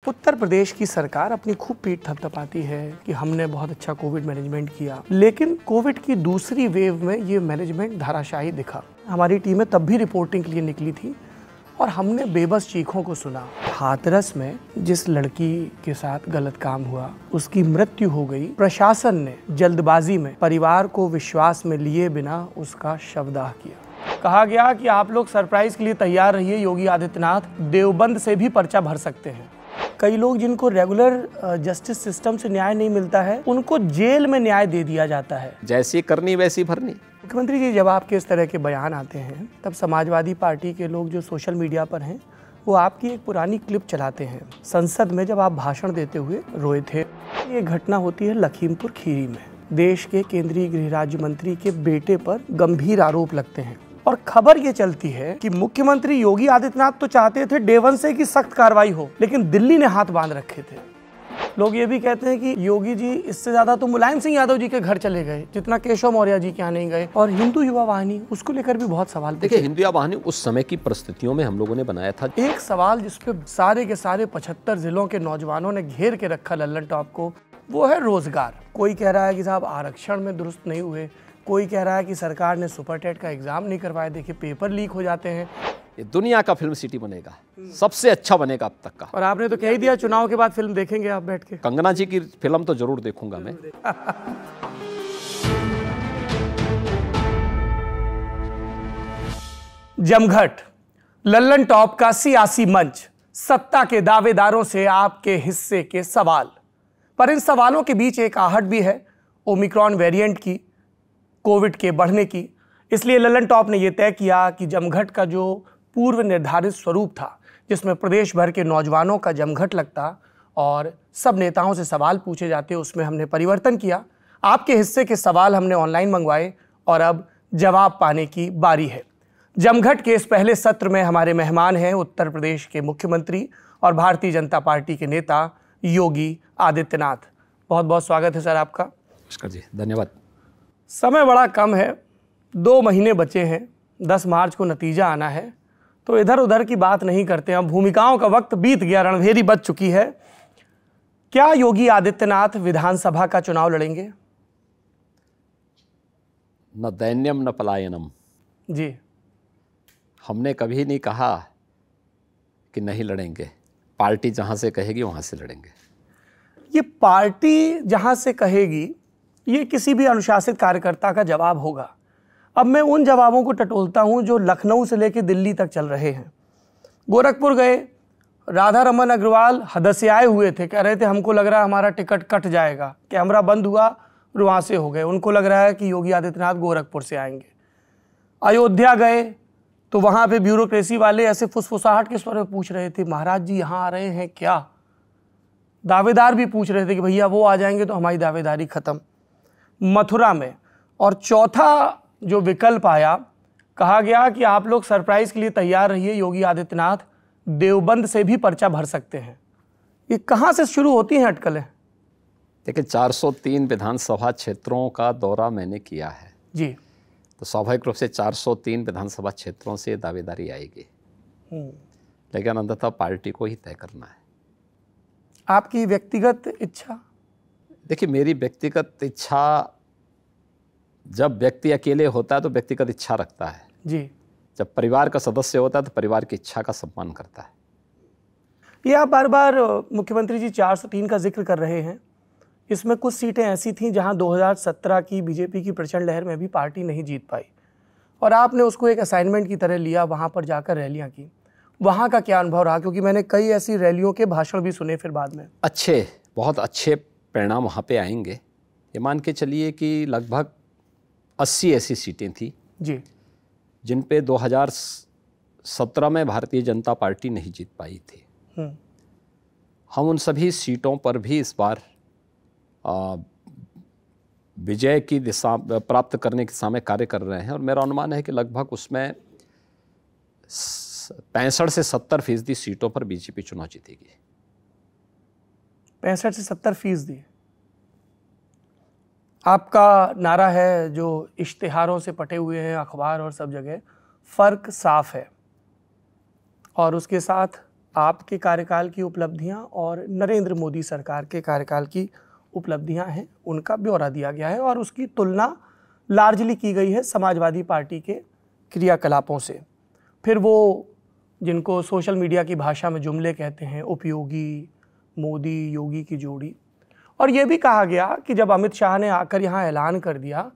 उत्तर प्रदेश की सरकार अपनी खूब पीठ थपथपाती है कि हमने बहुत अच्छा कोविड मैनेजमेंट किया, लेकिन कोविड की दूसरी वेव में ये मैनेजमेंट धाराशाही दिखा। हमारी टीमें तब भी रिपोर्टिंग के लिए निकली थी और हमने बेबस चीखों को सुना। हाथरस में जिस लड़की के साथ गलत काम हुआ, उसकी मृत्यु हो गई। प्रशासन ने जल्दबाजी में परिवार को विश्वास में लिए बिना उसका शवदाह किया। कहा गया कि आप लोग सरप्राइज के लिए तैयार रहिए, योगी आदित्यनाथ देवबंद से भी पर्चा भर सकते हैं। कई लोग जिनको रेगुलर जस्टिस सिस्टम से न्याय नहीं मिलता है, उनको जेल में न्याय दे दिया जाता है। जैसी करनी वैसी भरनी। मुख्यमंत्री जी, जब आपके इस तरह के बयान आते हैं तब समाजवादी पार्टी के लोग जो सोशल मीडिया पर हैं वो आपकी एक पुरानी क्लिप चलाते हैं। संसद में जब आप भाषण देते हुए रोए थे। ये घटना होती है लखीमपुर खीरी में। देश के केंद्रीय गृह राज्य मंत्री के बेटे पर गंभीर आरोप लगते हैं और खबर ये चलती है कि मुख्यमंत्री योगी आदित्यनाथ तो चाहते थे डे वन से की सख्त कार्रवाई हो, लेकिन दिल्ली ने हाथ बांध रखे थे। लोग ये भी कहते हैं कि योगी जी इससे ज्यादा तो मुलायम सिंह यादव जी के घर चले गए, जितना केशव मौर्य जी के यहाँ नहीं गए। और हिंदू युवा वाहिनी, उसको लेकर भी बहुत सवाल। देखिए, हिंदू युवा वाहिनी उस समय की परिस्थितियों में हम लोगों ने बनाया था। एक सवाल जिसपे सारे के सारे 75 जिलों के नौजवानों ने घेर के रखा लल्लन टॉप को, वो है रोजगार। कोई कह रहा है कि साहब आरक्षण में दुरुस्त नहीं हुए, कोई कह रहा है कि सरकार ने सुपर टेट का एग्जाम नहीं करवाया, देखिए पेपर लीक हो जाते हैं। ये दुनिया का फिल्म सिटी बनेगा, सबसे अच्छा बनेगा अब तक का। और आपने तो कह ही दिया चुनाव के बाद फिल्म देखेंगे आप बैठ के। कंगना जी की फिल्म तो जरूर देखूंगा मैं। जमघट, लल्लन टॉप का सियासी मंच, सत्ता के दावेदारों से आपके हिस्से के सवाल। पर इन सवालों के बीच एक आहट भी है, ओमिक्रॉन वेरिएंट की, कोविड के बढ़ने की। इसलिए लल्लन टॉप ने यह तय किया कि जमघट का जो पूर्व निर्धारित स्वरूप था, जिसमें प्रदेश भर के नौजवानों का जमघट लगता और सब नेताओं से सवाल पूछे जाते, उसमें हमने परिवर्तन किया। आपके हिस्से के सवाल हमने ऑनलाइन मंगवाए और अब जवाब पाने की बारी है। जमघट के इस पहले सत्र में हमारे मेहमान हैं उत्तर प्रदेश के मुख्यमंत्री और भारतीय जनता पार्टी के नेता योगी आदित्यनाथ। बहुत बहुत स्वागत है सर आपका। नमस्कार जी, धन्यवाद। समय बड़ा कम है, 2 महीने बचे हैं, 10 मार्च को नतीजा आना है, तो इधर उधर की बात नहीं करते हैं। भूमिकाओं का वक्त बीत गया, रणभेरी बज चुकी है। क्या योगी आदित्यनाथ विधानसभा का चुनाव लड़ेंगे? न दैन्यम न पलायनम। जी, हमने कभी नहीं कहा कि नहीं लड़ेंगे। पार्टी जहां से कहेगी वहां से लड़ेंगे। ये पार्टी जहां से कहेगी, ये किसी भी अनुशासित कार्यकर्ता का जवाब होगा। अब मैं उन जवाबों को टटोलता हूं जो लखनऊ से लेकर दिल्ली तक चल रहे हैं। गोरखपुर गए, राधा रमन अग्रवाल हदस्याए हुए थे, कह रहे थे हमको लग रहा है हमारा टिकट कट जाएगा। कैमरा बंद हुआ, रुआंसे हो गए, उनको लग रहा है कि योगी आदित्यनाथ गोरखपुर से आएंगे। अयोध्या गए तो वहां पे ब्यूरोक्रेसी वाले ऐसे फुसफुसाहट के स्वर में पूछ रहे थे, महाराज जी यहाँ आ रहे हैं क्या? दावेदार भी पूछ रहे थे कि भैया वो आ जाएंगे तो हमारी दावेदारी खत्म। मथुरा में और चौथा जो विकल्प आया, कहा गया कि आप लोग सरप्राइज के लिए तैयार रहिए, योगी आदित्यनाथ देवबंद से भी पर्चा भर सकते हैं। ये कहां से शुरू होती हैं अटकलें? देखिए, 403 विधानसभा क्षेत्रों का दौरा मैंने किया है जी, तो स्वाभाविक रूप से 403 विधानसभा क्षेत्रों से दावेदारी आएगी, लेकिन अंततः पार्टी को ही तय करना है। आपकी व्यक्तिगत इच्छा? देखिए, मेरी व्यक्तिगत इच्छा, जब व्यक्ति अकेले होता है तो व्यक्तिगत इच्छा रखता है जी, जब परिवार का सदस्य होता है तो परिवार की इच्छा का सम्मान करता है। ये आप बार बार मुख्यमंत्री जी 403 का जिक्र कर रहे हैं। इसमें कुछ सीटें ऐसी थीं जहां 2017 की बीजेपी की प्रचंड लहर में भी पार्टी नहीं जीत पाई और आपने उसको एक असाइनमेंट की तरह लिया, वहां पर जाकर रैलियां की। वहां का क्या अनुभव रहा? क्योंकि मैंने कई ऐसी रैलियों के भाषण भी सुने फिर बाद में। बहुत अच्छे परिणाम वहाँ पे आएंगे। ये मान के चलिए कि लगभग 80 ऐसी सीटें थी जी, जिन पे 2017 में भारतीय जनता पार्टी नहीं जीत पाई थी। हम उन सभी सीटों पर भी इस बार विजय की दिशा प्राप्त करने की दिशा में कार्य कर रहे हैं और मेरा अनुमान है कि लगभग उसमें 65 से 70% सीटों पर बीजेपी चुनाव जीतेगी। 65 से 70%। आपका नारा है जो इश्तिहारों से पटे हुए हैं अखबार और सब जगह, फर्क साफ है, और उसके साथ आपके कार्यकाल की उपलब्धियां और नरेंद्र मोदी सरकार के कार्यकाल की उपलब्धियां हैं, उनका ब्यौरा दिया गया है और उसकी तुलना लार्जली की गई है समाजवादी पार्टी के क्रियाकलापों से। फिर वो जिनको सोशल मीडिया की भाषा में जुमले कहते हैं, उपयोगी, मोदी, योगी की जोड़ी। और ये भी कहा गया कि जब अमित शाह ने आकर यहाँ ऐलान कर दिया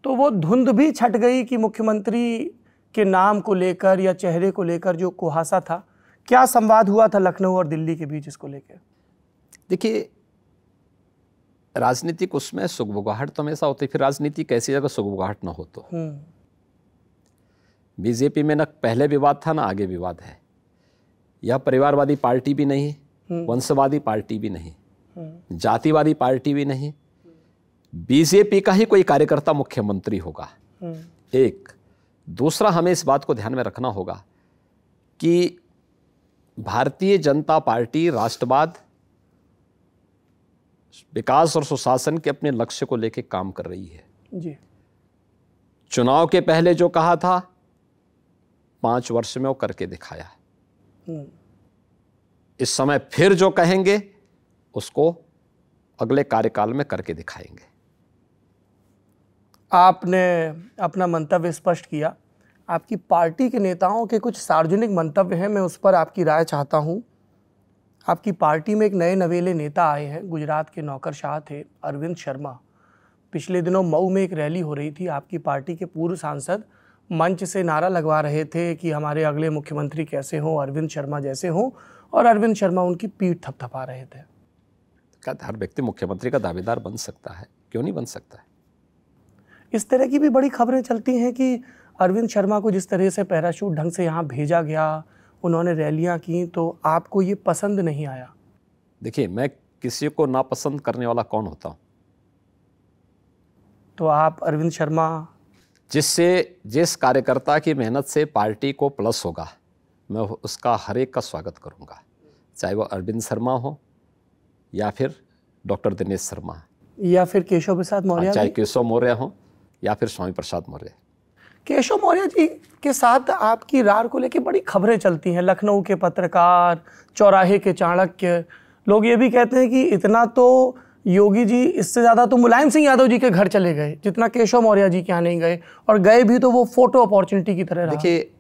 तो वो धुंध भी छट गई कि मुख्यमंत्री के नाम को लेकर या चेहरे को लेकर जो कुहासा था। क्या संवाद हुआ था लखनऊ और दिल्ली के बीच इसको लेकर? देखिए, राजनीतिक उसमें सुगबुगाहट तो हमेशा होती है, फिर राजनीति कैसी जगह सुगबुगाहट ना हो तो। बीजेपी में न पहले विवाद था ना आगे विवाद है। यह परिवारवादी पार्टी भी नहीं, वंशवादी पार्टी भी नहीं, जातिवादी पार्टी भी नहीं। बीजेपी का ही कोई कार्यकर्ता मुख्यमंत्री होगा। एक दूसरा, हमें इस बात को ध्यान में रखना होगा कि भारतीय जनता पार्टी राष्ट्रवाद, विकास और सुशासन के अपने लक्ष्य को लेकर काम कर रही है जी। चुनाव के पहले जो कहा था 5 वर्ष में वो करके दिखाया। इस समय फिर जो कहेंगे उसको अगले कार्यकाल में करके दिखाएंगे। आपने अपना मंतव्य स्पष्ट किया। आपकी पार्टी के नेताओं के कुछ सार्वजनिक मंतव्य हैं, मैं उस पर आपकी राय चाहता हूं। आपकी पार्टी में एक नए नवेले नेता आए हैं, गुजरात के नौकरशाह थे अरविंद शर्मा। पिछले दिनों मऊ में एक रैली हो रही थी, आपकी पार्टी के पूर्व सांसद मंच से नारा लगवा रहे थे कि हमारे अगले मुख्यमंत्री कैसे हों, अरविंद शर्मा जैसे हों, और अरविंद शर्मा उनकी पीठ थपथपा रहे थे। क्या हर व्यक्ति मुख्यमंत्री का दावेदार बन सकता है? क्यों नहीं बन सकता है? इस तरह की भी बड़ी खबरें चलती हैं कि अरविंद शर्मा को जिस तरह से पैराशूट ढंग से यहाँ भेजा गया, उन्होंने रैलियां की, तो आपको ये पसंद नहीं आया? देखिए, मैं किसी को नापसंद करने वाला कौन होता हूँ? तो आप अरविंद शर्मा, जिस कार्यकर्ता की मेहनत से पार्टी को प्लस होगा, मैं उसका हर एक का स्वागत करूंगा, चाहे वो अरविंद शर्मा हो या फिर डॉक्टर दिनेश शर्मा या फिर केशव प्रसाद मौर्य, चाहे केशव मौर्य हो या फिर स्वामी प्रसाद मौर्य। केशव मौर्य जी के साथ आपकी रार को लेकर बड़ी खबरें चलती हैं। लखनऊ के पत्रकार, चौराहे के चाणक्य, लोग ये भी कहते हैं कि इतना तो योगी जी, इससे ज़्यादा तो मुलायम सिंह यादव जी के घर चले गए जितना केशव मौर्य जी के यहाँ नहीं गए, और गए भी तो वो फोटो अपॉर्चुनिटी की तरह रहा। देखिए,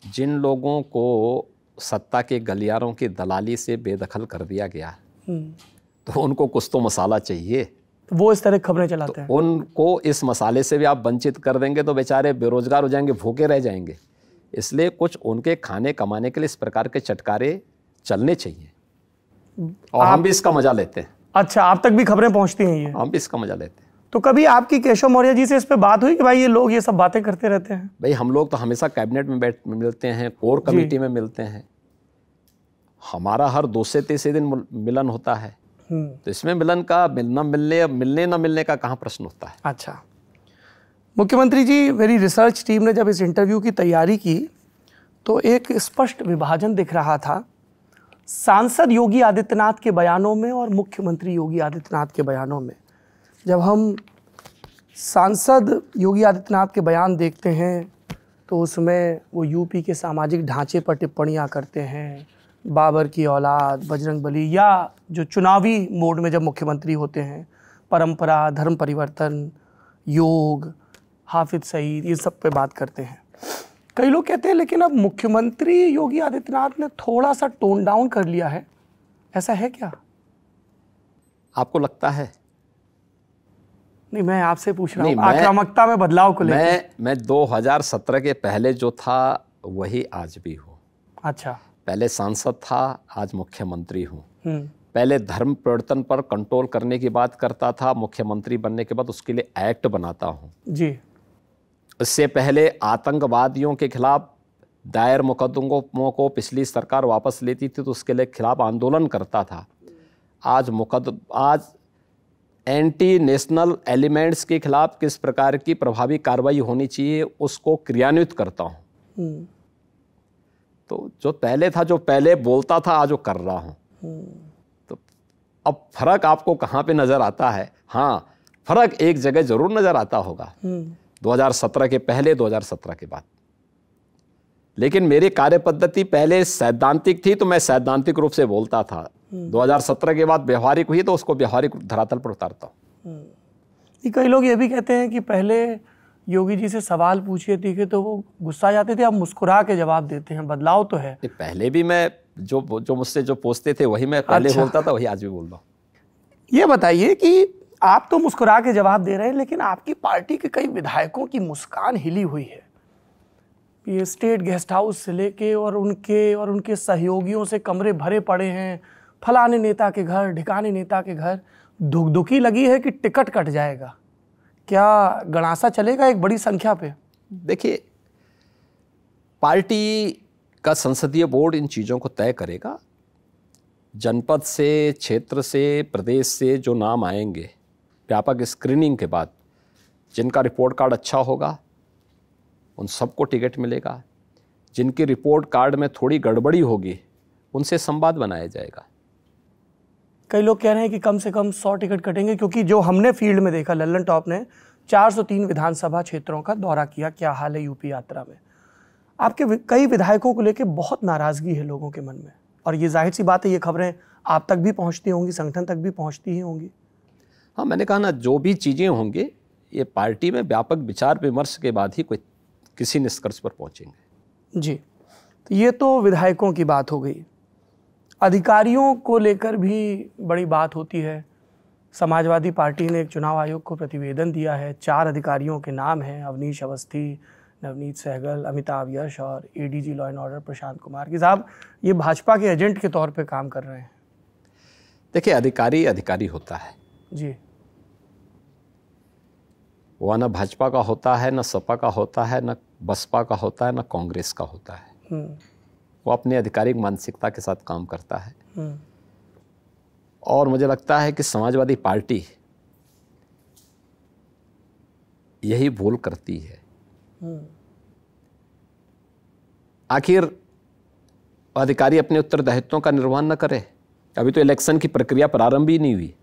जिन लोगों को सत्ता के गलियारों की दलाली से बेदखल कर दिया गया तो उनको कुछ तो मसाला चाहिए, तो वो इस तरह खबरें चलाते हैं। उनको इस मसाले से भी आप वंचित कर देंगे तो बेचारे बेरोजगार हो जाएंगे, भूखे रह जाएंगे। इसलिए कुछ उनके खाने कमाने के लिए इस प्रकार के चटकारे चलने चाहिए, और हम भी इसका मजा लेते हैं। अच्छा, आप तक भी खबरें पहुंचती हैं ये? हम भी इसका मजा लेते हैं। तो कभी आपकी केशव मौर्य जी से इस पे बात हुई कि भाई ये लोग ये सब बातें करते रहते हैं? भाई, हम लोग तो हमेशा कैबिनेट में मिलते हैं, कोर कमेटी में मिलते हैं, हमारा हर 2 से 3 दिन मिलन होता है, तो इसमें मिलन का मिलने न मिलने का कहाँ प्रश्न होता है। अच्छा, मुख्यमंत्री जी, मेरी रिसर्च टीम ने जब इस इंटरव्यू की तैयारी की तो एक स्पष्ट विभाजन दिख रहा था सांसद योगी आदित्यनाथ के बयानों में और मुख्यमंत्री योगी आदित्यनाथ के बयानों में। जब हम सांसद योगी आदित्यनाथ के बयान देखते हैं तो उसमें वो यूपी के सामाजिक ढांचे पर टिप्पणियां करते हैं, बाबर की औलाद, बजरंगबली, या जो चुनावी मोड में जब मुख्यमंत्री होते हैं परंपरा, धर्म परिवर्तन, योग, हाफिज सईद, ये सब पे बात करते हैं। कई लोग कहते हैं लेकिन अब मुख्यमंत्री योगी आदित्यनाथ ने थोड़ा सा टोन डाउन कर लिया है, ऐसा है क्या? आपको लगता है? नहीं, मैं आपसे पूछ रहा हूँ आक्रामकता में बदलाव को लेकर। मैं 2017 के पहले जो था वही आज भी हूँ। अच्छा, पहले सांसद था, आज मुख्यमंत्री हूँ। पहले धर्म परिवर्तन पर कंट्रोल करने की बात करता था, मुख्यमंत्री बनने के बाद उसके लिए एक्ट बनाता हूँ जी। इससे पहले आतंकवादियों के खिलाफ दायर मुकदमों को पिछली सरकार वापस लेती थी तो उसके लिए खिलाफ आंदोलन करता था। आज एंटी नेशनल एलिमेंट्स के खिलाफ किस प्रकार की प्रभावी कार्रवाई होनी चाहिए उसको क्रियान्वित करता हूँ। तो जो पहले था, जो पहले बोलता था, आज वो कर रहा हूँ। तो अब फर्क आपको कहाँ पे नजर आता है? हाँ, फर्क एक जगह जरूर नजर आता होगा, 2017 के पहले, 2017 के बाद। लेकिन मेरी कार्य पद्धति पहले सैद्धांतिक थी, तो मैं सैद्धांतिक रूप से बोलता था। 2017 के बाद व्यवहारिक हुई तो उसको व्यवहारिक धरातल पर उतारता हूँ। कई लोग ये भी कहते हैं कि पहले योगी जी से सवाल पूछे थे तो वो गुस्सा जाते थे, अब मुस्कुरा के जवाब देते हैं। बदलाव तो है। पहले भी मैं जो मुझसे जो पूछते थे वही मैं पहले बोलता था, वही आज भी बोल रहा हूँ। ये बताइए कि आप तो मुस्कुरा के जवाब दे रहे हैं, लेकिन आपकी पार्टी के कई विधायकों की मुस्कान हिली हुई है। ये स्टेट गेस्ट हाउस से लेके और उनके सहयोगियों से कमरे भरे पड़े हैं, फलाने नेता के घर, ढिकाने नेता के घर। धुकधुकी लगी है कि टिकट कट जाएगा। क्या गणासा चलेगा एक बड़ी संख्या पे? देखिए, पार्टी का संसदीय बोर्ड इन चीज़ों को तय करेगा। जनपद से, क्षेत्र से, प्रदेश से जो नाम आएंगे, व्यापक स्क्रीनिंग के बाद जिनका रिपोर्ट कार्ड अच्छा होगा उन सबको टिकट मिलेगा। जिनकी रिपोर्ट कार्ड में थोड़ी गड़बड़ी होगी उनसे संवाद बनाया जाएगा। कई लोग कह रहे हैं कि कम से कम 100 टिकट कटेंगे, क्योंकि जो हमने फील्ड में देखा, लल्लन टॉप ने 403 विधानसभा क्षेत्रों का दौरा किया। क्या हाल है यूपी यात्रा में? आपके कई विधायकों को लेकर बहुत नाराजगी है लोगों के मन में, और ये जाहिर सी बात है, ये खबरें आप तक भी पहुंचती होंगी, संगठन तक भी पहुंचती ही होंगी। हाँ, मैंने कहा ना, जो भी चीज़ें होंगी ये पार्टी में व्यापक विचार विमर्श के बाद ही कोई किसी निष्कर्ष पर पहुंचेंगे। जी, तो ये तो विधायकों की बात हो गई। अधिकारियों को लेकर भी बड़ी बात होती है। समाजवादी पार्टी ने एक चुनाव आयोग को प्रतिवेदन दिया है। 4 अधिकारियों के नाम हैं, अवनीश अवस्थी, नवनीत सहगल, अमिताभ यश और ADG law and order Prashant Kumar. कि साहब ये भाजपा के एजेंट के तौर पे काम कर रहे हैं। देखिए, अधिकारी अधिकारी होता है जी। वह न भाजपा का होता है, न सपा का होता है, न बसपा का होता है, न कांग्रेस का होता है। वो अपने आधिकारिक मानसिकता के साथ काम करता है। और मुझे लगता है कि समाजवादी पार्टी यही भूल करती है। आखिर अधिकारी अपने उत्तरदायित्वों का निर्वहन न करे। अभी तो इलेक्शन की प्रक्रिया प्रारंभ ही नहीं हुई।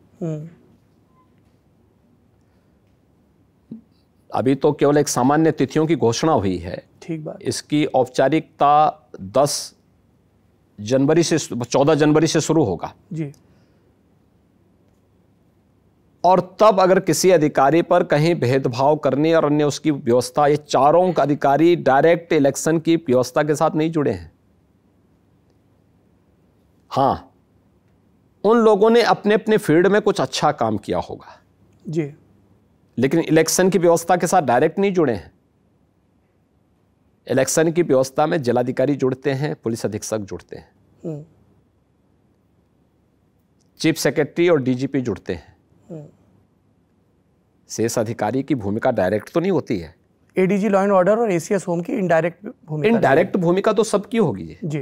अभी तो केवल एक सामान्य तिथियों की घोषणा हुई है। ठीक बात। इसकी औपचारिकता 14 जनवरी से शुरू होगा जी। और तब अगर किसी अधिकारी पर कहीं भेदभाव करने और अन्य उसकी व्यवस्था, ये चारों अधिकारी डायरेक्ट इलेक्शन की व्यवस्था के साथ नहीं जुड़े हैं। हाँ, उन लोगों ने अपने अपने फील्ड में कुछ अच्छा काम किया होगा जी, लेकिन इलेक्शन की व्यवस्था के साथ डायरेक्ट नहीं जुड़े हैं। इलेक्शन की व्यवस्था में जिलाधिकारी जुड़ते हैं, पुलिस अधीक्षक जुड़ते हैं, चीफ सेक्रेटरी और डीजीपी जुड़ते हैं। शेष अधिकारी की भूमिका डायरेक्ट तो नहीं होती है। एडीजी लॉ एंड ऑर्डर और एसीएस होम की इनडायरेक्ट भूमिका तो सबकी होगी जी।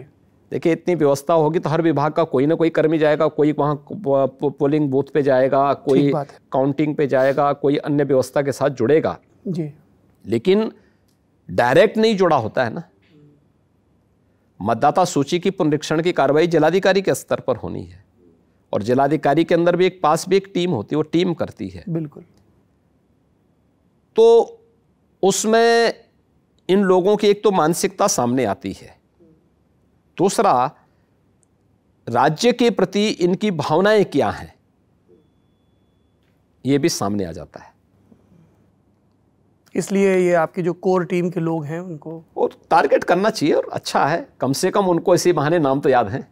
देखिए, इतनी व्यवस्था होगी तो हर विभाग का कोई ना कोई कर्मी जाएगा, कोई वहाँ पोलिंग बूथ पे जाएगा, कोई काउंटिंग पे जाएगा, कोई अन्य व्यवस्था के साथ जुड़ेगा जी। लेकिन डायरेक्ट नहीं जुड़ा होता है ना। मतदाता सूची की पुनरीक्षण की कार्रवाई जिलाधिकारी के स्तर पर होनी है और जिलाधिकारी के अंदर भी पास भी एक टीम होती है, वो टीम करती है। बिल्कुल। तो उसमें इन लोगों की एक तो मानसिकता सामने आती है, दूसरा राज्य के प्रति इनकी भावनाएं क्या हैं ये भी सामने आ जाता है। इसलिए ये आपकी जो कोर टीम के लोग हैं उनको वो टारगेट करना चाहिए और अच्छा है, कम से कम उनको इसी बहाने नाम तो याद हैं।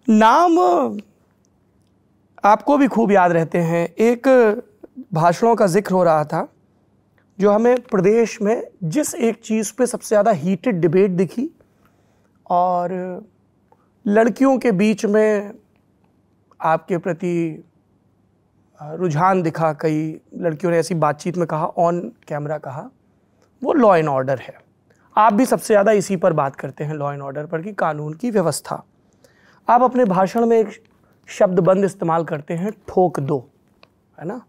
नाम आपको भी खूब याद रहते हैं। एक भाषणों का जिक्र हो रहा था जो हमें प्रदेश में जिस एक चीज़ पे सबसे ज़्यादा हीटेड डिबेट दिखी और लड़कियों के बीच में आपके प्रति रुझान दिखा, कई लड़कियों ने ऐसी बातचीत में कहा, ऑन कैमरा कहा, वो लॉ एंड ऑर्डर है। आप भी सबसे ज़्यादा इसी पर बात करते हैं, लॉ एंड ऑर्डर पर, कि कानून की व्यवस्था। आप अपने भाषण में एक शब्द बंद इस्तेमाल करते हैं, ठोक दो, है ना।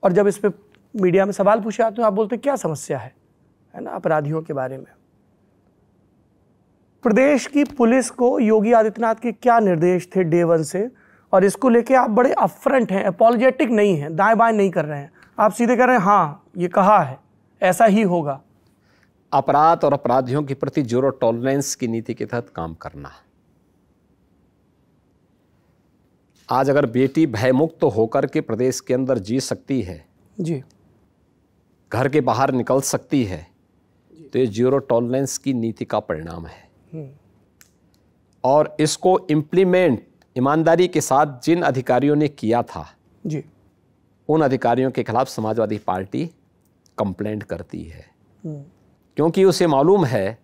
और जब इस पर मीडिया में सवाल पूछे आते हैं, आप बोलते क्या समस्या है ना, अपराधियों के बारे में। प्रदेश की पुलिस को योगी आदित्यनाथ के क्या निर्देश थे डे 1 से, और इसको लेके आप बड़े अपफ्रंट हैं, अपॉलोजेटिक नहीं हैं, दाएं बाएं नहीं कर रहे हैं, आप सीधे कह रहे हैं हाँ ये कहा है, ऐसा ही होगा। अपराध और अपराधियों के प्रति जीरो टॉलरेंस की नीति के तहत काम करना। आज अगर बेटी भयमुक्त होकर के प्रदेश के अंदर जी सकती है जी, घर के बाहर निकल सकती है, तो ये जीरो टॉलरेंस की नीति का परिणाम है। और इसको इम्प्लीमेंट ईमानदारी के साथ जिन अधिकारियों ने किया था जी, उन अधिकारियों के खिलाफ समाजवादी पार्टी कंप्लेंट करती है, क्योंकि उसे मालूम है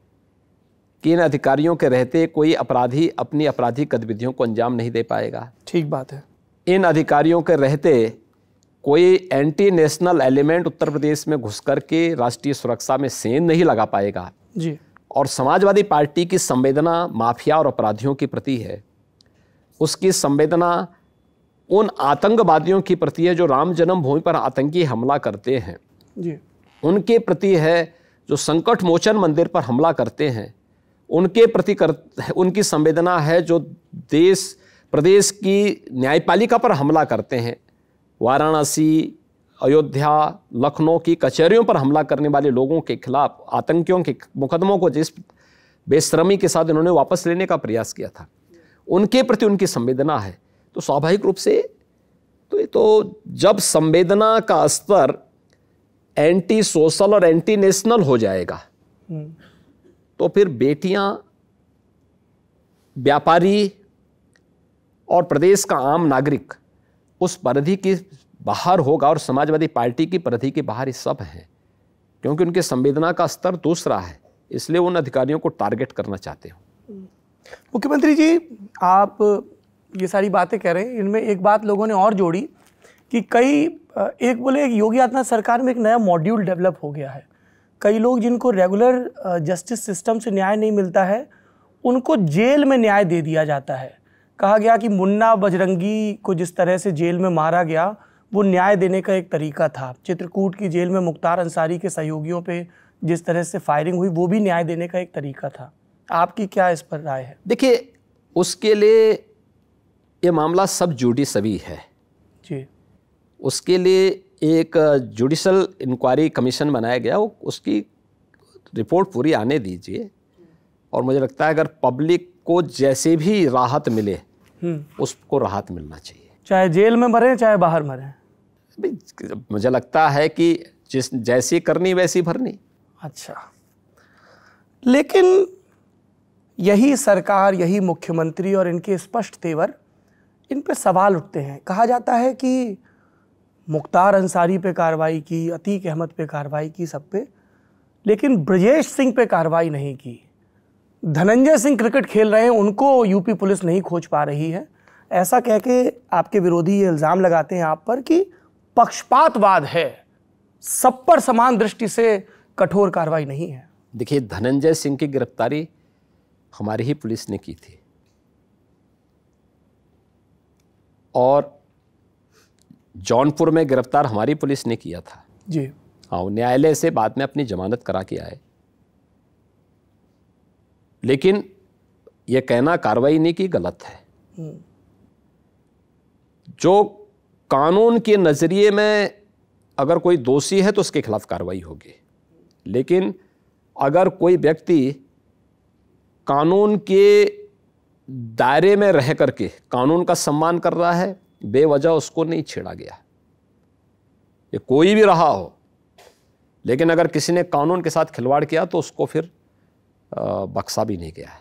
कि इन अधिकारियों के रहते कोई अपराधी अपनी आपराधिक गतिविधियों को अंजाम नहीं दे पाएगा। ठीक बात है। इन अधिकारियों के रहते कोई anti national element Uttar Pradesh में घुस करके राष्ट्रीय सुरक्षा में सेंध नहीं लगा पाएगा जी। और समाजवादी पार्टी की संवेदना माफिया और अपराधियों के प्रति है, उसकी संवेदना उन आतंकवादियों की प्रति है जो राम जन्मभूमि पर आतंकी हमला करते हैं जी, उनके प्रति है, जो संकट मोचन मंदिर पर हमला करते हैं उनके प्रति उनकी संवेदना है, जो देश प्रदेश की न्यायपालिका पर हमला करते हैं, वाराणसी, अयोध्या, लखनऊ की कचहरियों पर हमला करने वाले लोगों के खिलाफ आतंकियों के मुकदमों को जिस बेशर्मी के साथ इन्होंने वापस लेने का प्रयास किया था, उनके प्रति उनकी संवेदना है। तो स्वाभाविक रूप से तो जब संवेदना का स्तर एंटी सोशल और एंटी नेशनल हो जाएगा तो फिर बेटियां, व्यापारी और प्रदेश का आम नागरिक उस परिधि के बाहर होगा और समाजवादी पार्टी की परिधि के बाहर ही सब हैं, क्योंकि उनके संवेदना का स्तर दूसरा है, इसलिए उन अधिकारियों को टारगेट करना चाहते हो। मुख्यमंत्री जी, आप ये सारी बातें कह रहे हैं, इनमें एक बात लोगों ने और जोड़ी कि एक योगी आदित्यनाथ सरकार में एक नया मॉड्यूल डेवलप हो गया है। कई लोग जिनको रेगुलर जस्टिस सिस्टम से न्याय नहीं मिलता है, उनको जेल में न्याय दे दिया जाता है। कहा गया कि मुन्ना बजरंगी को जिस तरह से जेल में मारा गया वो न्याय देने का एक तरीका था। चित्रकूट की जेल में मुख्तार अंसारी के सहयोगियों पे जिस तरह से फायरिंग हुई वो भी न्याय देने का एक तरीका था। आपकी क्या इस पर राय है? देखिए, उसके लिए ये मामला सब जुडिशरी है जी। उसके लिए एक जुडिशल इंक्वायरी कमीशन बनाया गया, उसकी रिपोर्ट पूरी आने दीजिए। और मुझे लगता है अगर पब्लिक को जैसे भी राहत मिले उसको राहत मिलना चाहिए, चाहे जेल में मरे चाहे बाहर मरे। मुझे लगता है कि जैसी करनी वैसी भरनी। अच्छा, लेकिन यही सरकार, यही मुख्यमंत्री और इनके स्पष्ट तेवर, इन पे सवाल उठते हैं। कहा जाता है कि मुख्तार अंसारी पे कार्रवाई की, अतीक अहमद पे कार्रवाई की, सब पे, लेकिन ब्रजेश सिंह पे कार्रवाई नहीं की। धनंजय सिंह क्रिकेट खेल रहे हैं, उनको यूपी पुलिस नहीं खोज पा रही है। ऐसा कह के आपके विरोधी ये इल्ज़ाम लगाते हैं आप पर कि पक्षपातवाद है, सब पर समान दृष्टि से कठोर कार्रवाई नहीं है। देखिए, धनंजय सिंह की गिरफ्तारी हमारी ही पुलिस ने की थी और जौनपुर में गिरफ्तार हमारी पुलिस ने किया था जी। हाँ, न्यायालय से बाद में अपनी जमानत करा के आए, लेकिन यह कहना कार्रवाई नहीं की गलत है। जो कानून के नजरिए में अगर कोई दोषी है तो उसके खिलाफ कार्रवाई होगी, लेकिन अगर कोई व्यक्ति कानून के दायरे में रह करके कानून का सम्मान कर रहा है, बेवजह उसको नहीं छेड़ा गया। ये कोई भी रहा हो, लेकिन अगर किसी ने कानून के साथ खिलवाड़ किया तो उसको फिर बख्शा भी नहीं गया है।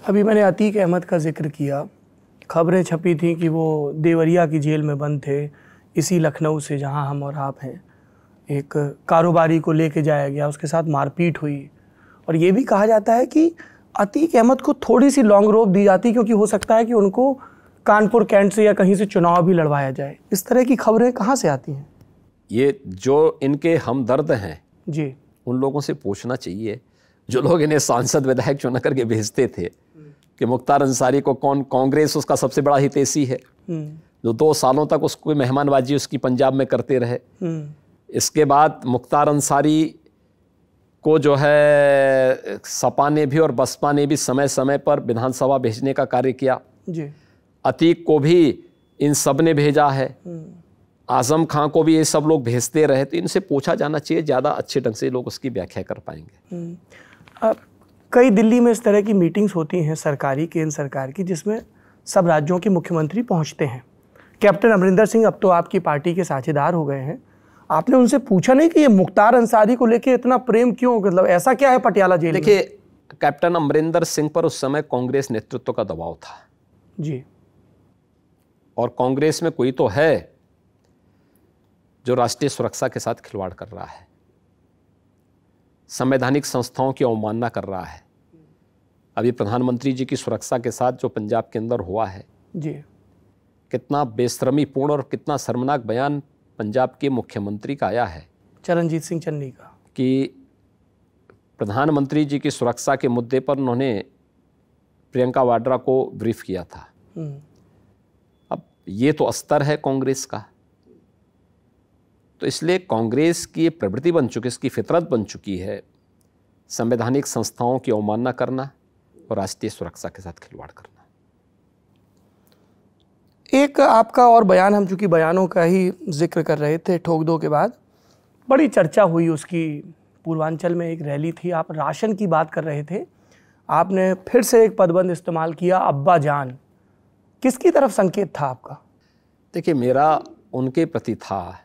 अभी मैंने अतीक अहमद का जिक्र किया, खबरें छपी थी कि वो देवरिया की जेल में बंद थे, इसी लखनऊ से जहां हम और आप हैं। एक कारोबारी को लेके जाया गया, उसके साथ मारपीट हुई और ये भी कहा जाता है कि अतीक अहमद को थोड़ी सी लॉन्ग रोप दी जाती क्योंकि हो सकता है कि उनको कानपुर कैंट से या कहीं से चुनाव भी लड़वाया जाए। इस तरह की खबरें कहाँ से आती हैं? ये जो इनके हमदर्द हैं जी, उन लोगों से पूछना चाहिए, जो लोग इन्हें सांसद विधायक चुना करके भेजते थे कि मुख्तार अंसारी को कौन, कांग्रेस उसका सबसे बड़ा हितैषी है, जो 2 सालों तक उसको मेहमानबाजी उसकी पंजाब में करते रहे। इसके बाद मुख्तार अंसारी को जो है सपा ने भी और बसपा ने भी समय समय पर विधानसभा भेजने का कार्य किया जी। अतीक को भी इन सब ने भेजा है आजम खां को भी ये सब लोग भेजते रहे, तो इनसे पूछा जाना चाहिए, ज़्यादा अच्छे ढंग से लोग उसकी व्याख्या कर पाएंगे। कई दिल्ली में इस तरह की मीटिंग्स होती हैं सरकारी, केंद्र सरकार की, जिसमें सब राज्यों के मुख्यमंत्री पहुंचते हैं। कैप्टन अमरिंदर सिंह अब तो आपकी पार्टी के साझेदार हो गए हैं, आपने उनसे पूछा नहीं कि ये मुख्तार अंसारी को लेके इतना प्रेम क्यों, मतलब ऐसा क्या है पटियाला जेल में? देखिए, कैप्टन अमरिंदर सिंह पर उस समय कांग्रेस नेतृत्व का दबाव था जी, और कांग्रेस में कोई तो है जो राष्ट्रीय सुरक्षा के साथ खिलवाड़ कर रहा है, संवैधानिक संस्थाओं की अवमानना कर रहा है। अभी प्रधानमंत्री जी की सुरक्षा के साथ जो पंजाब के अंदर हुआ है जी, कितना बेशर्मीपूर्ण और कितना शर्मनाक बयान पंजाब के मुख्यमंत्री का आया है, चरणजीत सिंह चन्नी का, कि प्रधानमंत्री जी की सुरक्षा के मुद्दे पर उन्होंने प्रियंका वाड्रा को ब्रीफ किया था। अब ये तो अस्तर है कांग्रेस का, तो इसलिए कांग्रेस की ये प्रवृत्ति बन चुकी है, इसकी फितरत बन चुकी है संवैधानिक संस्थाओं की अवमानना करना और राष्ट्रीय सुरक्षा के साथ खिलवाड़ करना। एक आपका और बयान, हम चूंकि बयानों का ही जिक्र कर रहे थे, ठोक दो के बाद बड़ी चर्चा हुई उसकी, पूर्वांचल में एक रैली थी, आप राशन की बात कर रहे थे, आपने फिर से एक पदबंध इस्तेमाल किया, अब्बा जान। किसकी तरफ संकेत था आपका? देखिए, मेरा उनके प्रति था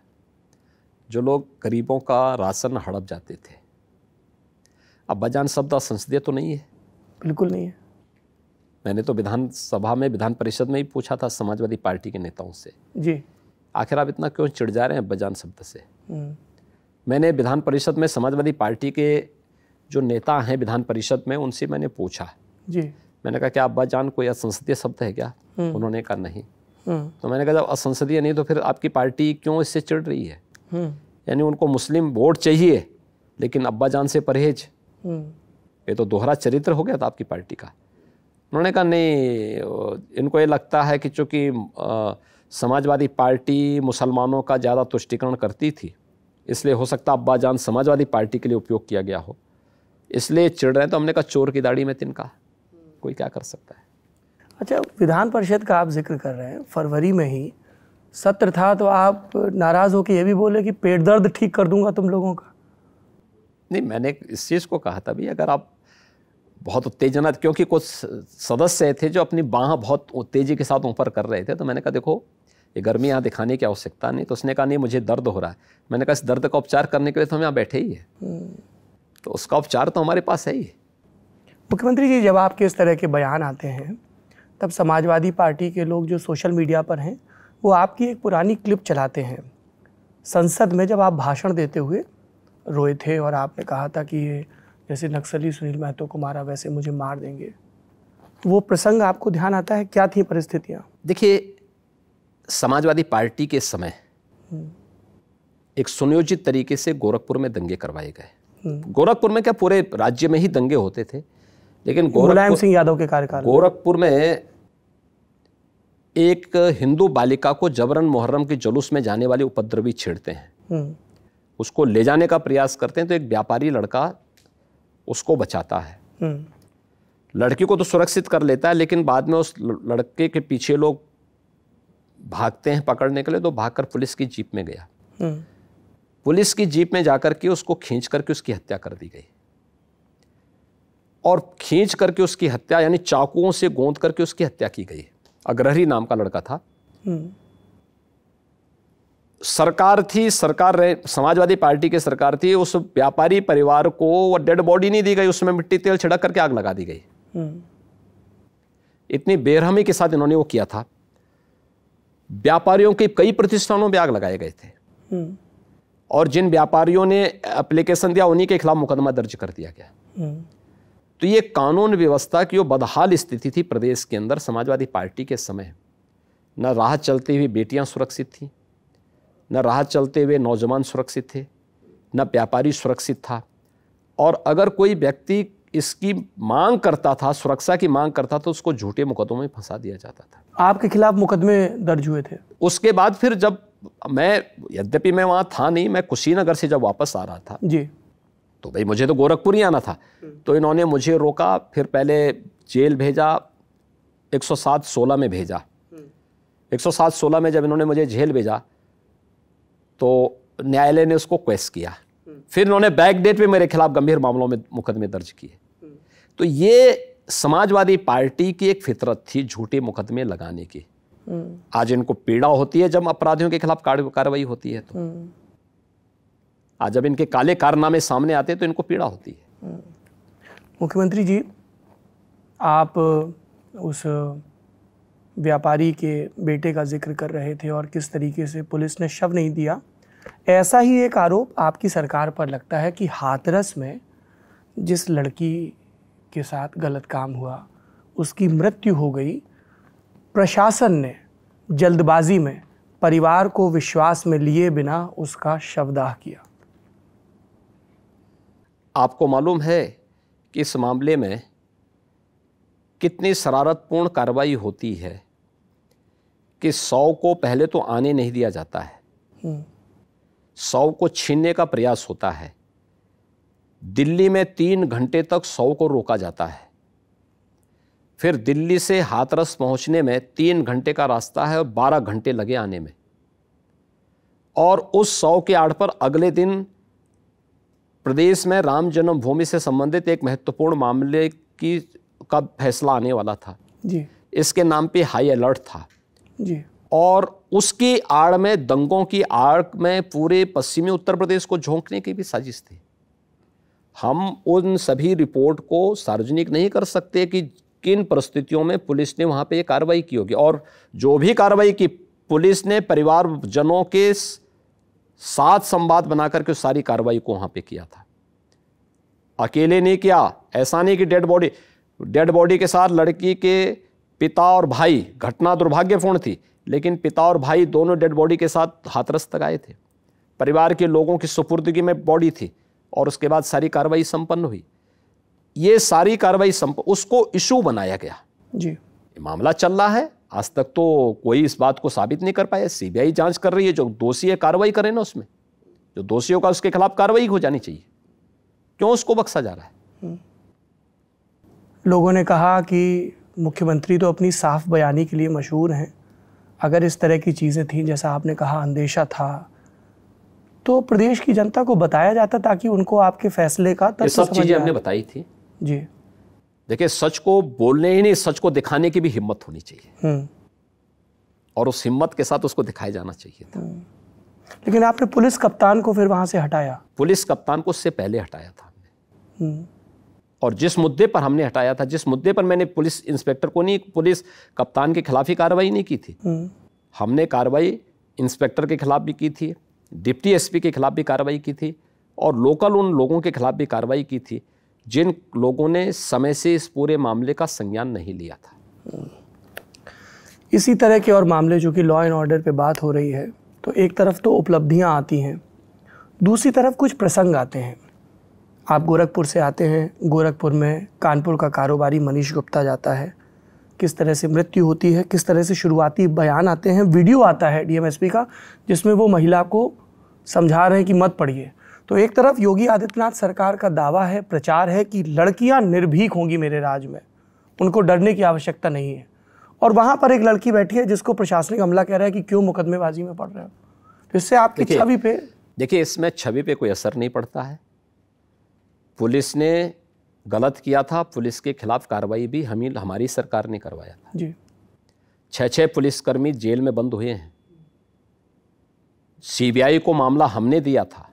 जो लोग गरीबों का राशन हड़प जाते थे। अब्बा जान शब्द संसदीय तो नहीं है, बिल्कुल नहीं है। मैंने तो विधानसभा में, विधान परिषद में ही पूछा था समाजवादी पार्टी के नेताओं से, जी, आखिर आप इतना क्यों चिढ़ जा रहे हैं अब्बा जान शब्द से? मैंने विधान परिषद में समाजवादी पार्टी के जो नेता हैं विधान परिषद में, उनसे मैंने पूछा जी, मैंने कहा क्या अब्बा जान कोई असंसदीय शब्द है क्या? उन्होंने कहा नहीं। तो मैंने कहा जब असंसदीय नहीं तो फिर आपकी पार्टी क्यों इससे चिढ़ रही है? यानी उनको मुस्लिम वोट चाहिए लेकिन अब्बा जान से परहेज, ये तो दोहरा चरित्र हो गया था आपकी पार्टी का। उन्होंने कहा नहीं, इनको ये लगता है कि चूँकि समाजवादी पार्टी मुसलमानों का ज़्यादा तुष्टीकरण करती थी, इसलिए हो सकता अब्बा जान समाजवादी पार्टी के लिए उपयोग किया गया हो, इसलिए चिढ़ रहे हैं। तो हमने कहा चोर की दाढ़ी में तिनका, कोई क्या कर सकता है। अच्छा, विधान परिषद का आप जिक्र कर रहे हैं, फरवरी में ही सत्र था, तो आप नाराज़ होकर ये भी बोले कि पेट दर्द ठीक कर दूंगा तुम लोगों का। नहीं, मैंने इस चीज़ को कहा था भी अगर आप बहुत उत्तेजना, क्योंकि कुछ सदस्य थे जो अपनी बाह बहुत तेज़ी के साथ ऊपर कर रहे थे, तो मैंने कहा देखो ये गर्मी यहाँ दिखाने की आवश्यकता नहीं। तो उसने कहा नहीं मुझे दर्द हो रहा है। मैंने कहा इस दर्द का उपचार करने के लिए तो हम यहाँ बैठे ही है, तो उसका उपचार तो हमारे पास है ही। मुख्यमंत्री जी, जब आपके इस तरह के बयान आते हैं तब समाजवादी पार्टी के लोग जो सोशल मीडिया पर हैं वो आपकी एक पुरानी क्लिप चलाते हैं। संसद में जब आप भाषण देते हुए रोए थे और आपने कहा था कि ये जैसे नक्सली सुनील महतो को मारा वैसे मुझे मार देंगे, वो प्रसंग आपको ध्यान आता है? क्या थी परिस्थितियाँ? देखिए, समाजवादी पार्टी के समय एक सुनियोजित तरीके से गोरखपुर में दंगे करवाए गए। गोरखपुर में क्या, पूरे राज्य में ही दंगे होते थे, लेकिन मुलायम सिंह यादव के कार्यकाल गोरखपुर में एक हिंदू बालिका को जबरन मुहर्रम के जुलूस में जाने वाले उपद्रवी छेड़ते हैं, उसको ले जाने का प्रयास करते हैं, तो एक व्यापारी लड़का उसको बचाता है। लड़की को तो सुरक्षित कर लेता है, लेकिन बाद में उस लड़के के पीछे लोग भागते हैं पकड़ने के लिए, तो भागकर पुलिस की जीप में गया। पुलिस की जीप में जाकर के उसको खींच करके उसकी हत्या कर दी गई, और खींच करके उसकी हत्या यानी चाकुओं से गोंद करके उसकी हत्या की गई। अग्रहरी नाम का लड़का था। सरकार थी, समाजवादी पार्टी की सरकार थी, उस व्यापारी परिवार को वो डेड बॉडी नहीं दी गई, उसमें मिट्टी तेल छिड़क करके आग लगा दी गई। इतनी बेरहमी के साथ इन्होंने वो किया था। व्यापारियों के कई प्रतिष्ठानों में आग लगाए गए थे, और जिन व्यापारियों ने एप्लीकेशन दिया उन्हीं के खिलाफ मुकदमा दर्ज कर दिया गया। तो ये कानून व्यवस्था की जो बदहाल स्थिति थी प्रदेश के अंदर समाजवादी पार्टी के समय, न राह चलते हुए बेटियां सुरक्षित थीं, न राह चलते हुए नौजवान सुरक्षित थे, न व्यापारी सुरक्षित था, और अगर कोई व्यक्ति इसकी मांग करता था, सुरक्षा की मांग करता था, तो उसको झूठे मुकदमों में फंसा दिया जाता था। आपके खिलाफ मुकदमे दर्ज हुए थे? उसके बाद फिर जब मैं, यद्यपि मैं वहाँ था नहीं, मैं कुशीनगर से जब वापस आ रहा था जी, तो भाई मुझे तो गोरखपुर ही आना था, तो इन्होंने मुझे रोका, फिर पहले जेल भेजा, 107-16 में भेजा। 107-16 में जब इन्होंने मुझे जेल भेजा तो न्यायालय ने उसको क्वेश्चन किया, फिर उन्होंने बैक डेट पे मेरे खिलाफ गंभीर मामलों में मुकदमे दर्ज किए। तो ये समाजवादी पार्टी की एक फितरत थी झूठे मुकदमे लगाने की। आज इनको पीड़ा होती है जब अपराधियों के खिलाफ कार्रवाई होती है, तो आज जब इनके काले कारनामे सामने आते हैं तो इनको पीड़ा होती है। मुख्यमंत्री जी, आप उस व्यापारी के बेटे का जिक्र कर रहे थे और किस तरीके से पुलिस ने शव नहीं दिया। ऐसा ही एक आरोप आपकी सरकार पर लगता है कि हाथरस में जिस लड़की के साथ गलत काम हुआ, उसकी मृत्यु हो गई, प्रशासन ने जल्दबाजी में परिवार को विश्वास में लिए बिना उसका शवदाह किया। आपको मालूम है कि इस मामले में कितनी शरारतपूर्ण कार्रवाई होती है कि शव को पहले तो आने नहीं दिया जाता है, शव को छीनने का प्रयास होता है। दिल्ली में 3 घंटे तक शव को रोका जाता है, फिर दिल्ली से हाथरस पहुंचने में 3 घंटे का रास्ता है और 12 घंटे लगे आने में, और उस शव के आड़ पर अगले दिन प्रदेश में राम जन्मभूमि से संबंधित एक महत्वपूर्ण मामले का फैसला आने वाला था जी। इसके नाम पे हाई अलर्ट था जी। और उसकी आड़ में, दंगों की आड़ में पूरे पश्चिमी उत्तर प्रदेश को झोंकने की भी साजिश थी। हम उन सभी रिपोर्ट को सार्वजनिक नहीं कर सकते कि किन परिस्थितियों में पुलिस ने वहां पे ये कार्रवाई की होगी, और जो भी कार्रवाई की पुलिस ने परिवारजनों के साथ संवाद बनाकर के सारी कार्रवाई को वहां पे किया था। अकेले नहीं किया, ऐसा नहीं कि डेड बॉडी के साथ लड़की के पिता और भाई, घटना दुर्भाग्यपूर्ण थी, लेकिन पिता और भाई दोनों डेड बॉडी के साथ हाथरस तक आए थे, परिवार के लोगों की सुपुर्दगी में बॉडी थी, और उसके बाद सारी कार्रवाई संपन्न हुई। ये सारी कार्रवाई उसको इशू बनाया गया जी। मामला चल रहा है, आज तक तो कोई इस बात को साबित नहीं कर पाया। सीबीआई जांच कर रही है, जो दोषी है कार्रवाई करे ना, उसमें जो दोषियों का उसके खिलाफ कार्रवाई हो जानी चाहिए। क्यों उसको बख्शा जा रहा है? लोगों ने कहा कि मुख्यमंत्री तो अपनी साफ बयानी के लिए मशहूर हैं, अगर इस तरह की चीज़ें थी जैसा आपने कहा, अंदेशा था, तो प्रदेश की जनता को बताया जाता ताकि उनको आपके फैसले का तथ्य सब चीजें हमने बताई थी जी। देखिए, सच को बोलने ही नहीं, सच को दिखाने की भी हिम्मत होनी चाहिए, और उस हिम्मत के साथ उसको दिखाया जाना चाहिए था। लेकिन आपने पुलिस कप्तान को फिर वहां से हटाया। पुलिस कप्तान को उससे पहले हटाया था हमने, और जिस मुद्दे पर हमने हटाया था, जिस मुद्दे पर मैंने पुलिस इंस्पेक्टर को नहीं, पुलिस कप्तान के खिलाफ ही कार्रवाई नहीं की थी। हमने कार्रवाई इंस्पेक्टर के खिलाफ भी की थी, डिप्टी एसपी के खिलाफ भी कार्रवाई की थी, और लोकल उन लोगों के खिलाफ भी कार्रवाई की थी जिन लोगों ने समय से इस पूरे मामले का संज्ञान नहीं लिया था। इसी तरह के और मामले, जो कि लॉ एंड ऑर्डर पे बात हो रही है, तो एक तरफ तो उपलब्धियां आती हैं, दूसरी तरफ कुछ प्रसंग आते हैं। आप गोरखपुर से आते हैं, गोरखपुर में कानपुर का कारोबारी मनीष गुप्ता जाता है, किस तरह से मृत्यु होती है, किस तरह से शुरुआती बयान आते हैं, वीडियो आता है डीएमएसपी का जिसमें वो महिला को समझा रहे हैं कि मत पढ़िए। तो एक तरफ योगी आदित्यनाथ सरकार का दावा है, प्रचार है कि लड़कियां निर्भीक होंगी मेरे राज्य में, उनको डरने की आवश्यकता नहीं है, और वहाँ पर एक लड़की बैठी है जिसको प्रशासनिक अमला कह रहा है कि क्यों मुकदमेबाजी में पड़ रहे हो। तो इससे आपकी छवि पे, देखिए, इसमें छवि पे कोई असर नहीं पड़ता है। पुलिस ने गलत किया था, पुलिस के खिलाफ कार्रवाई भी हमारी सरकार ने करवाया था जी। 6 पुलिसकर्मी जेल में बंद हुए हैं। सीबीआई को मामला हमने दिया था,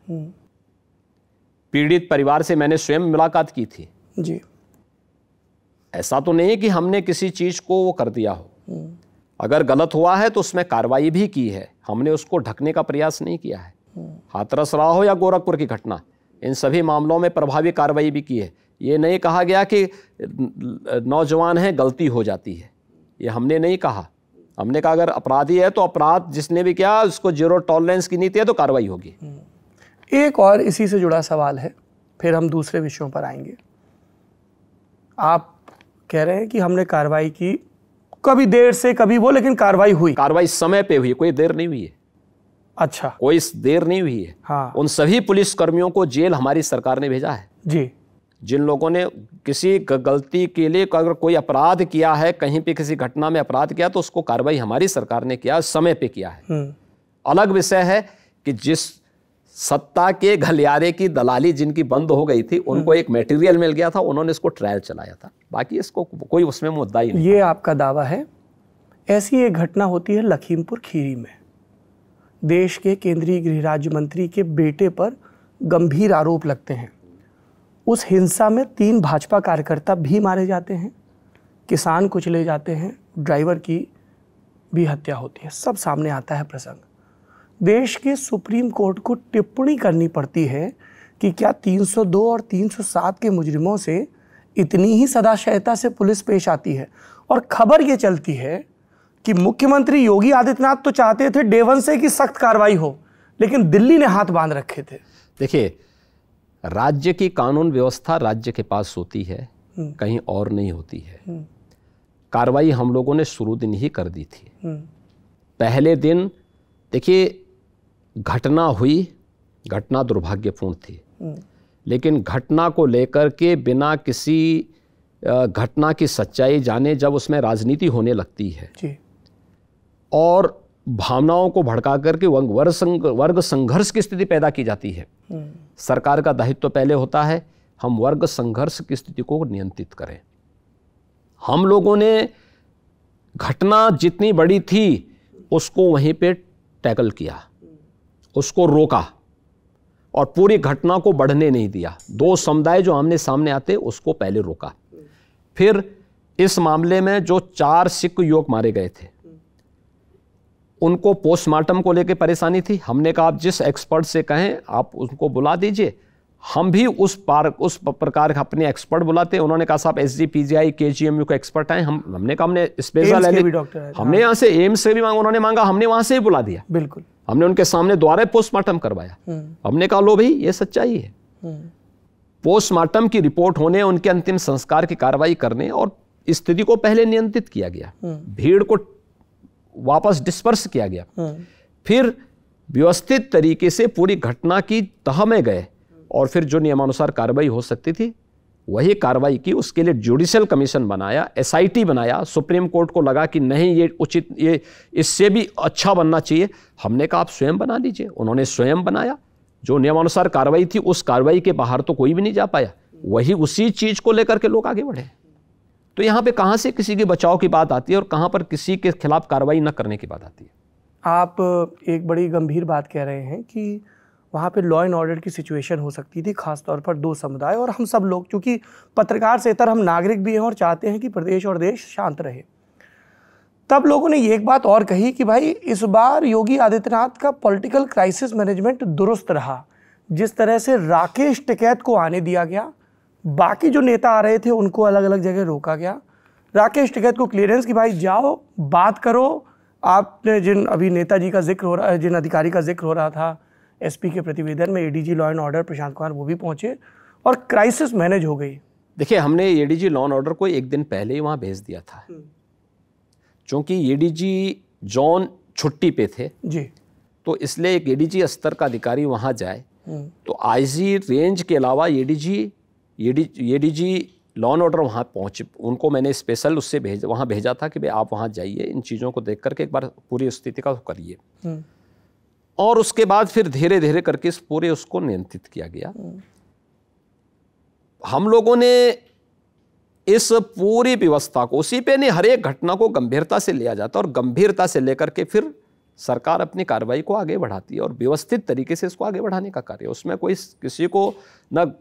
पीड़ित परिवार से मैंने स्वयं मुलाकात की थी जी। ऐसा तो नहीं कि हमने किसी चीज को वो कर दिया हो। अगर गलत हुआ है तो उसमें कार्रवाई भी की है, हमने उसको ढकने का प्रयास नहीं किया है। हाथरस रहा हो या गोरखपुर की घटना, इन सभी मामलों में प्रभावी कार्रवाई भी की है। ये नहीं कहा गया कि नौजवान है गलती हो जाती है, ये हमने नहीं कहा। हमने कहा अगर अपराधी है तो अपराध जिसने भी किया उसको जीरो टॉलरेंस की नीति है तो कार्रवाई होगी। एक और इसी से जुड़ा सवाल है, फिर हम दूसरे विषयों पर आएंगे। आप कह रहे हैं कि हमने कार्रवाई की, कभी देर से कभी वो, लेकिन कार्रवाई हुई। कार्रवाई समय पे हुई, कोई देर नहीं हुई है। अच्छा, कोई देर नहीं हुई है। हाँ। उन सभी पुलिस कर्मियों को जेल हमारी सरकार ने भेजा है जी। जिन लोगों ने किसी गलती के लिए, अगर कोई अपराध किया है, कहीं पे किसी घटना में अपराध किया तो उसको कार्रवाई हमारी सरकार ने किया, समय पे किया है। अलग विषय है कि जिस सत्ता के गलियारे की दलाली जिनकी बंद हो गई थी उनको एक मटेरियल मिल गया था, उन्होंने इसको ट्रायल चलाया था, बाकी इसको कोई उसमें मुद्दा ही नहीं। ये आपका दावा है। ऐसी एक घटना होती है लखीमपुर खीरी में। देश के केंद्रीय गृह राज्य मंत्री के बेटे पर गंभीर आरोप लगते हैं। उस हिंसा में 3 भाजपा कार्यकर्ता भी मारे जाते हैं, किसान कुचले जाते हैं, ड्राइवर की भी हत्या होती है। सब सामने आता है प्रसंग। देश के सुप्रीम कोर्ट को टिप्पणी करनी पड़ती है कि क्या 302 और 307 के मुजरिमों से इतनी ही सदाशयता से पुलिस पेश आती है। और खबर ये चलती है कि मुख्यमंत्री योगी आदित्यनाथ तो चाहते थे डे 1 से कि सख्त कार्रवाई हो, लेकिन दिल्ली ने हाथ बांध रखे थे। देखिए, राज्य की कानून व्यवस्था राज्य के पास होती है, कहीं और नहीं होती है। कार्रवाई हम लोगों ने शुरू दिन ही कर दी थी। पहले दिन देखिए, घटना हुई, घटना दुर्भाग्यपूर्ण थी, लेकिन घटना को लेकर के बिना किसी घटना की सच्चाई जाने जब उसमें राजनीति होने लगती है जी। और भावनाओं को भड़का करके वर्ग संघर्ष की स्थिति पैदा की जाती है, सरकार का दायित्व तो पहले होता है हम वर्ग संघर्ष की स्थिति को नियंत्रित करें। हम लोगों ने घटना जितनी बड़ी थी उसको वहीं पे टैकल किया, उसको रोका और पूरी घटना को बढ़ने नहीं दिया। 2 समुदाय जो आमने सामने आते उसको पहले रोका। फिर इस मामले में जो 4 सिख युवक मारे गए थे उनको पोस्टमार्टम को लेकर परेशानी थी। हमने कहा आप जिस एक्सपर्ट से कहें आप उनको बुला दीजिए। हम भी उस प्रकार का अपने एक्सपर्ट बुलाते। उन्होंने कहा साहब SGPGI KGMU के एक्सपर्ट आए। हमने कहा हमने स्पेशल हमने यहाँ से एम्स से भी मांगा, उन्होंने मांगा, हमने वहां से ही बुला दिया। बिल्कुल, हमने उनके सामने द्वारा पोस्टमार्टम करवाया। हमने कहा लो भाई ये सच्चाई है। पोस्टमार्टम की रिपोर्ट होने, उनके अंतिम संस्कार की कार्रवाई करने और स्थिति को पहले नियंत्रित किया गया, भीड़ को वापस डिस्पर्स किया गया। फिर व्यवस्थित तरीके से पूरी घटना की तह में गए और फिर जो नियमानुसार कार्रवाई हो सकती थी वही कार्रवाई की। उसके लिए जुडिशियल कमीशन बनाया, SIT बनाया। सुप्रीम कोर्ट को लगा कि नहीं ये उचित, ये इससे भी अच्छा बनना चाहिए। हमने कहा आप स्वयं बना लीजिए। उन्होंने स्वयं बनाया। जो नियमानुसार कार्रवाई थी उस कार्रवाई के बाहर तो कोई भी नहीं जा पाया। वही उसी चीज को लेकर के लोग आगे बढ़े। तो यहाँ पे कहाँ से किसी के बचाव की बात आती है और कहाँ पर किसी के खिलाफ कार्रवाई न करने की बात आती है। आप एक बड़ी गंभीर बात कह रहे हैं कि वहाँ पे लॉ एंड ऑर्डर की सिचुएशन हो सकती थी, खासतौर पर 2 समुदाय और हम सब लोग, क्योंकि पत्रकार से इतर हम नागरिक भी हैं और चाहते हैं कि प्रदेश और देश शांत रहे। तब लोगों ने ये एक बात और कही कि भाई इस बार योगी आदित्यनाथ का पॉलिटिकल क्राइसिस मैनेजमेंट दुरुस्त रहा। जिस तरह से राकेश टिकैत को आने दिया गया, बाकी जो नेता आ रहे थे उनको अलग अलग जगह रोका गया। राकेश टिकैत को क्लियरेंस कि भाई जाओ बात करो। आपने जिन अभी नेताजी का जिक्र हो रहा है, जिन अधिकारी का जिक्र हो रहा था SP के प्रतिवेदन में, ADG law and order Prashant Kumar, वो भी पहुंचे और क्राइसिस मैनेज हो गई। देखिए, हमने ADG लॉ एंड ऑर्डर को एक दिन पहले ही वहां भेज दिया था, क्योंकि ADG जॉन छुट्टी पे थे जी। तो इसलिए एक ADG स्तर का अधिकारी वहां जाए तो IG रेंज के अलावा ADG लॉ एंड ऑर्डर वहाँ पहुँचे। उनको मैंने स्पेशल उससे वहाँ भेजा था कि भाई आप वहाँ जाइए, इन चीज़ों को देख करके एक बार पूरी स्थिति का करिए। और उसके बाद फिर धीरे धीरे करके इस पूरे उसको नियंत्रित किया गया। हम लोगों ने इस पूरी व्यवस्था को, उसी पे नहीं, हर एक घटना को गंभीरता से लिया जाता और गंभीरता से लेकर के फिर सरकार अपनी कार्रवाई को आगे बढ़ाती है और व्यवस्थित तरीके से इसको आगे बढ़ाने का कार्य। उसमें कोई किसी को न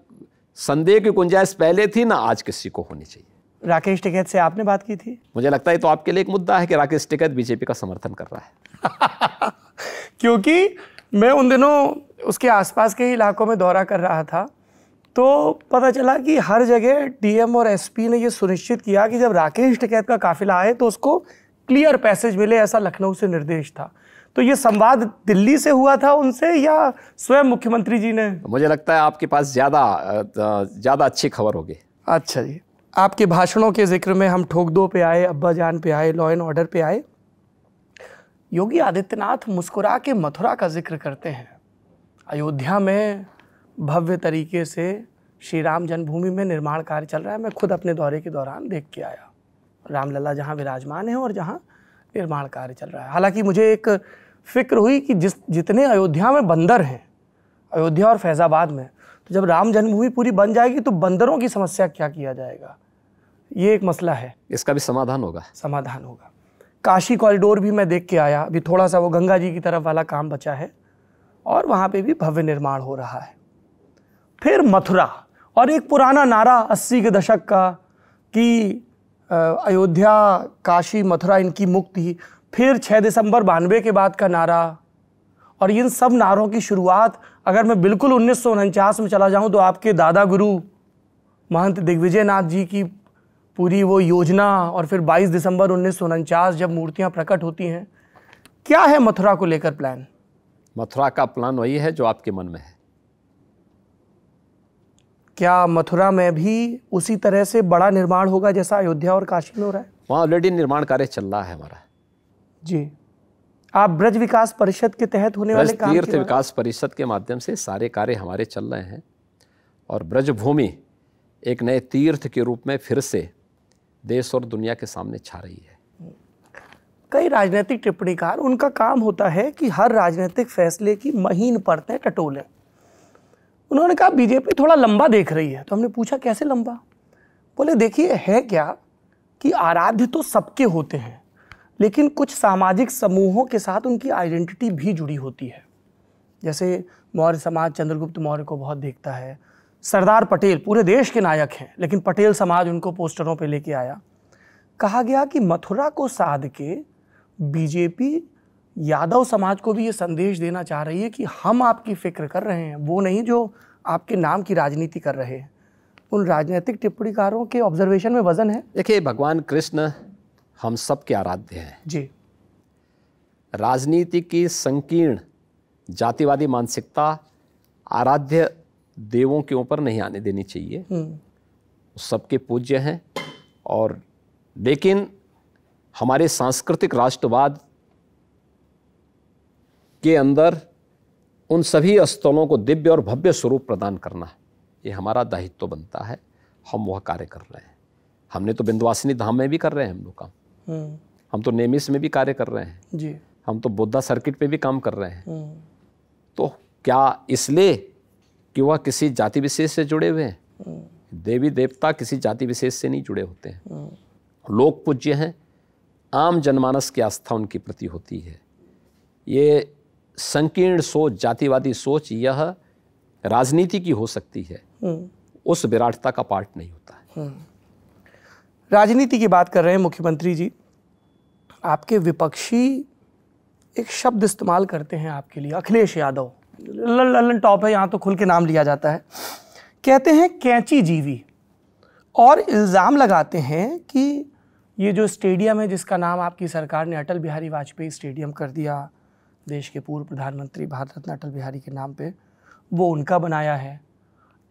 संदेह की गुंजाइश पहले थी ना आज किसी को होनी चाहिए। राकेश टिकैत से आपने बात की थी? मुझे लगता है तो आपके लिए एक मुद्दा है कि राकेश टिकैत BJP का समर्थन कर रहा है। क्योंकि मैं उन दिनों उसके आसपास के इलाकों में दौरा कर रहा था तो पता चला कि हर जगह DM और SP ने ये सुनिश्चित किया कि जब राकेश टिकैत का काफिला आए तो उसको क्लियर पैसेज मिले, ऐसा लखनऊ से निर्देश था। तो ये संवाद दिल्ली से हुआ था उनसे या स्वयं मुख्यमंत्री जी ने? मुझे लगता है आपके पास ज़्यादा अच्छी खबर होगी। अच्छा जी, आपके भाषणों के जिक्र में हम ठोक दो पे आए, अब्बा जान पे आए, लॉ एंड ऑर्डर पे आए। योगी आदित्यनाथ मुस्कुरा के मथुरा का जिक्र करते हैं। अयोध्या में भव्य तरीके से श्री राम जन्मभूमि में निर्माण कार्य चल रहा है। मैं खुद अपने दौरे के दौरान देख के आया, रामलला जहाँ विराजमान है और जहाँ निर्माण कार्य चल रहा है। हालांकि मुझे एक फिक्र हुई कि जितने अयोध्या में बंदर हैं, अयोध्या और फैज़ाबाद में, तो जब राम जन्मभूमि पूरी बन जाएगी तो बंदरों की समस्या क्या किया जाएगा, ये एक मसला है। इसका भी समाधान होगा। काशी कॉरिडोर भी मैं देख के आया, अभी थोड़ा सा वो गंगा जी की तरफ वाला काम बचा है और वहाँ पे भी भव्य निर्माण हो रहा है। फिर मथुरा, और एक पुराना नारा 80 के दशक का कि अयोध्या, काशी, मथुरा इनकी मुक्ति, फिर 6 दिसंबर 92 के बाद का नारा, और इन सब नारों की शुरुआत अगर मैं बिल्कुल 1949 में चला जाऊं तो आपके दादा गुरु महंत दिग्विजय नाथ जी की पूरी वो योजना, और फिर 22 दिसंबर 1949 जब मूर्तियां प्रकट होती हैं। क्या है मथुरा को लेकर प्लान? मथुरा का प्लान वही है जो आपके मन में है। क्या मथुरा में भी उसी तरह से बड़ा निर्माण होगा जैसा अयोध्या और काशी में हो रहा है? वहाँ ऑलरेडी निर्माण कार्य चल रहा है हमारा। जी, आप ब्रज विकास परिषद के तहत होने वाले काम, तीर्थ विकास परिषद के माध्यम से सारे कार्य हमारे चल रहे हैं, और ब्रज भूमि एक नए तीर्थ के रूप में फिर से देश और दुनिया के सामने छा रही है। कई राजनीतिक टिप्पणीकार, उनका काम होता है कि हर राजनीतिक फैसले की महीन परतें टटोलें। उन्होंने कहा बीजेपी थोड़ा लंबा देख रही है, तो हमने पूछा कैसे लंबा? बोले देखिए है क्या कि आराध्य तो सबके होते हैं, लेकिन कुछ सामाजिक समूहों के साथ उनकी आइडेंटिटी भी जुड़ी होती है। जैसे मौर्य समाज चंद्रगुप्त मौर्य को बहुत देखता है, सरदार पटेल पूरे देश के नायक हैं, लेकिन पटेल समाज उनको पोस्टरों पे लेके आया। कहा गया कि मथुरा को साध के बीजेपी यादव समाज को भी ये संदेश देना चाह रही है कि हम आपकी फिक्र कर रहे हैं, वो नहीं जो आपके नाम की राजनीति कर रहे हैं। उन राजनीतिक टिप्पणीकारों के ऑब्जर्वेशन में वजन है। देखिए, भगवान कृष्ण हम सब के आराध्य हैं जी। राजनीति की संकीर्ण जातिवादी मानसिकता आराध्य देवों के ऊपर नहीं आने देनी चाहिए। सबके पूज्य हैं, और लेकिन हमारे सांस्कृतिक राष्ट्रवाद के अंदर उन सभी स्थलों को दिव्य और भव्य स्वरूप प्रदान करना, ये हमारा दायित्व बनता है। हम वह कार्य कर रहे हैं। हमने तो विंध्यवासिनी धाम में भी कर रहे हैं हम लोग काम, हम तो नेमिस में भी कार्य कर रहे हैं जी, हम तो बुद्धा सर्किट पे भी काम कर रहे हैं। तो क्या इसलिए कि वह किसी जाति विशेष से जुड़े हुए हैं? देवी देवता किसी जाति विशेष से नहीं जुड़े होते हैं। लोग पूज्य हैं, आम जनमानस की आस्था उनके प्रति होती है। ये संकीर्ण सोच, जातिवादी सोच, यह राजनीति की हो सकती है, उस विराटता का पार्ट नहीं होता है। राजनीति की बात कर रहे हैं मुख्यमंत्री जी, आपके विपक्षी एक शब्द इस्तेमाल करते हैं आपके लिए, अखिलेश यादव, लल्लन टॉप है, यहाँ तो खुल के नाम लिया जाता है। कहते हैं कैंची जीवी, और इल्ज़ाम लगाते हैं कि ये जो स्टेडियम है जिसका नाम आपकी सरकार ने अटल बिहारी वाजपेयी स्टेडियम कर दिया, देश के पूर्व प्रधानमंत्री भारत रत्न अटल बिहारी के नाम पे, वो उनका बनाया है।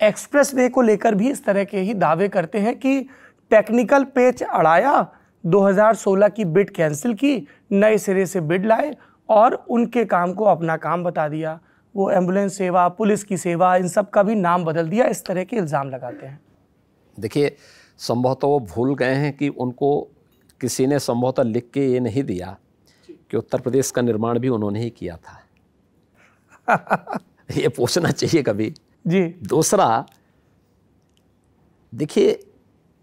एक्सप्रेसवे को लेकर भी इस तरह के ही दावे करते हैं कि टेक्निकल पेच अड़ाया, 2016 की बिड कैंसिल की, नए सिरे से बिड लाए और उनके काम को अपना काम बता दिया। वो एम्बुलेंस सेवा, पुलिस की सेवा, इन सब का भी नाम बदल दिया। इस तरह के इल्ज़ाम लगाते हैं। देखिए, संभवतः वो भूल गए हैं कि उनको किसी ने संभवतः लिख के ये नहीं दिया कि उत्तर प्रदेश का निर्माण भी उन्होंने ही किया था। ये पूछना चाहिए कभी जी। दूसरा, देखिए,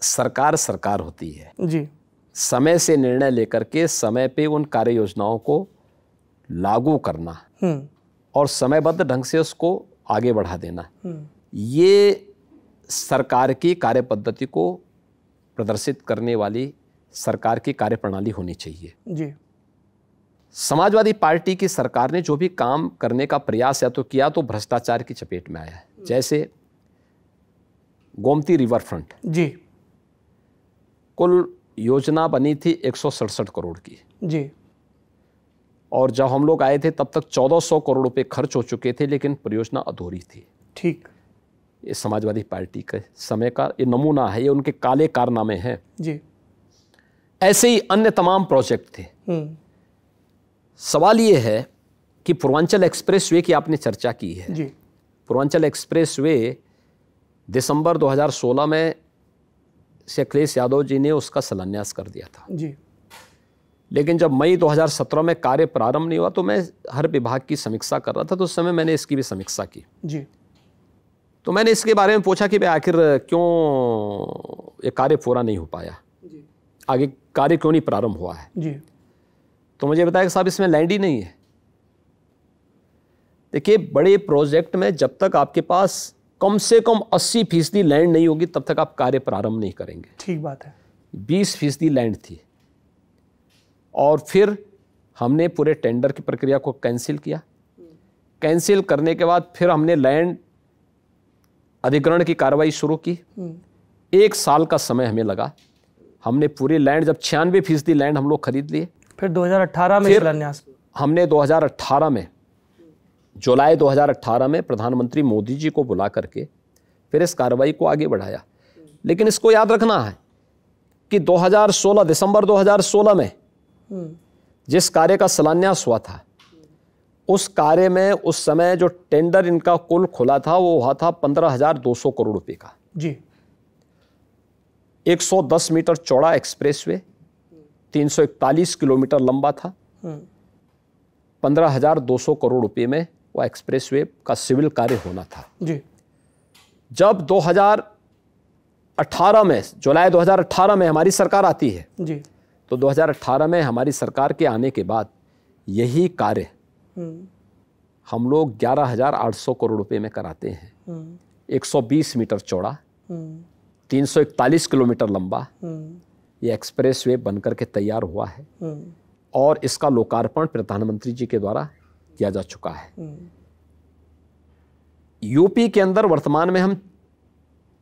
सरकार सरकार होती है जी, समय से निर्णय लेकर के समय पे उन कार्य योजनाओं को लागू करना और समयबद्ध ढंग से उसको आगे बढ़ा देना, ये सरकार की कार्य पद्धति को प्रदर्शित करने वाली सरकार की कार्यप्रणाली होनी चाहिए। जी। समाजवादी पार्टी की सरकार ने जो भी काम करने का प्रयास या तो किया तो भ्रष्टाचार की चपेट में आया है। जैसे गोमती रिवर फ्रंट, जी, कुल योजना बनी थी 167 करोड़ की जी, और जब हम लोग आए थे तब तक 1400 करोड़ रुपए खर्च हो चुके थे, लेकिन परियोजना अधूरी थी। ठीक। ये समाजवादी पार्टी के समय का ये नमूना है, ये उनके काले कारनामे हैं। जी। ऐसे ही अन्य तमाम प्रोजेक्ट थे। सवाल ये है कि पूर्वांचल एक्सप्रेसवे की आपने चर्चा की है। जी। पूर्वांचल एक्सप्रेसवे दिसंबर 2016 में से अखिलेश यादव जी ने उसका शिलान्यास कर दिया था। जी। लेकिन जब मई 2017 में कार्य प्रारंभ नहीं हुआ तो मैं हर विभाग की समीक्षा कर रहा था, तो उस समय मैंने इसकी भी समीक्षा की जी। तो मैंने इसके बारे में पूछा कि भाई आखिर क्यों ये कार्य पूरा नहीं हो पाया जी। आगे कार्य क्यों नहीं प्रारंभ हुआ है जी। तो मुझे बताया कि साहब इसमें लैंड ही नहीं है। देखिए, बड़े प्रोजेक्ट में जब तक आपके पास कम से कम 80% लैंड नहीं होगी तब तक आप कार्य प्रारंभ नहीं करेंगे। ठीक बात है। 20% लैंड थी और फिर हमने पूरे टेंडर की प्रक्रिया को कैंसिल किया। कैंसिल करने के बाद फिर हमने लैंड अधिग्रहण की कार्रवाई शुरू की। 1 साल का समय हमें लगा। हमने पूरी लैंड, जब 96% लैंड हम लोग खरीद लिए, फिर 2018 में शिलान्यास हमने 2018 में, जुलाई 2018 में प्रधानमंत्री मोदी जी को बुला करके फिर इस कार्रवाई को आगे बढ़ाया। लेकिन इसको याद रखना है कि 2016 दिसंबर 2016 में जिस कार्य का शिलान्यास हुआ था, उस कार्य में उस समय जो टेंडर इनका कुल खुला था वो हुआ था 15,200 करोड़ रुपए का जी। 110 मीटर चौड़ा एक्सप्रेसवे, 341 किलोमीटर लंबा था। 15,200 करोड़ रुपए में वो एक्सप्रेसवे का सिविल कार्य होना था जी। जब 2018 में, जुलाई 2018 में हमारी सरकार आती है जी। तो 2018 में हमारी सरकार के आने के बाद यही कार्य हम लोग 11,800 करोड़ रुपए में कराते हैं। 120 मीटर चौड़ा, 341 किलोमीटर लंबा ये एक्सप्रेसवे बनकर के तैयार हुआ है और इसका लोकार्पण प्रधानमंत्री जी के द्वारा किया जा चुका है। यूपी के अंदर वर्तमान में हम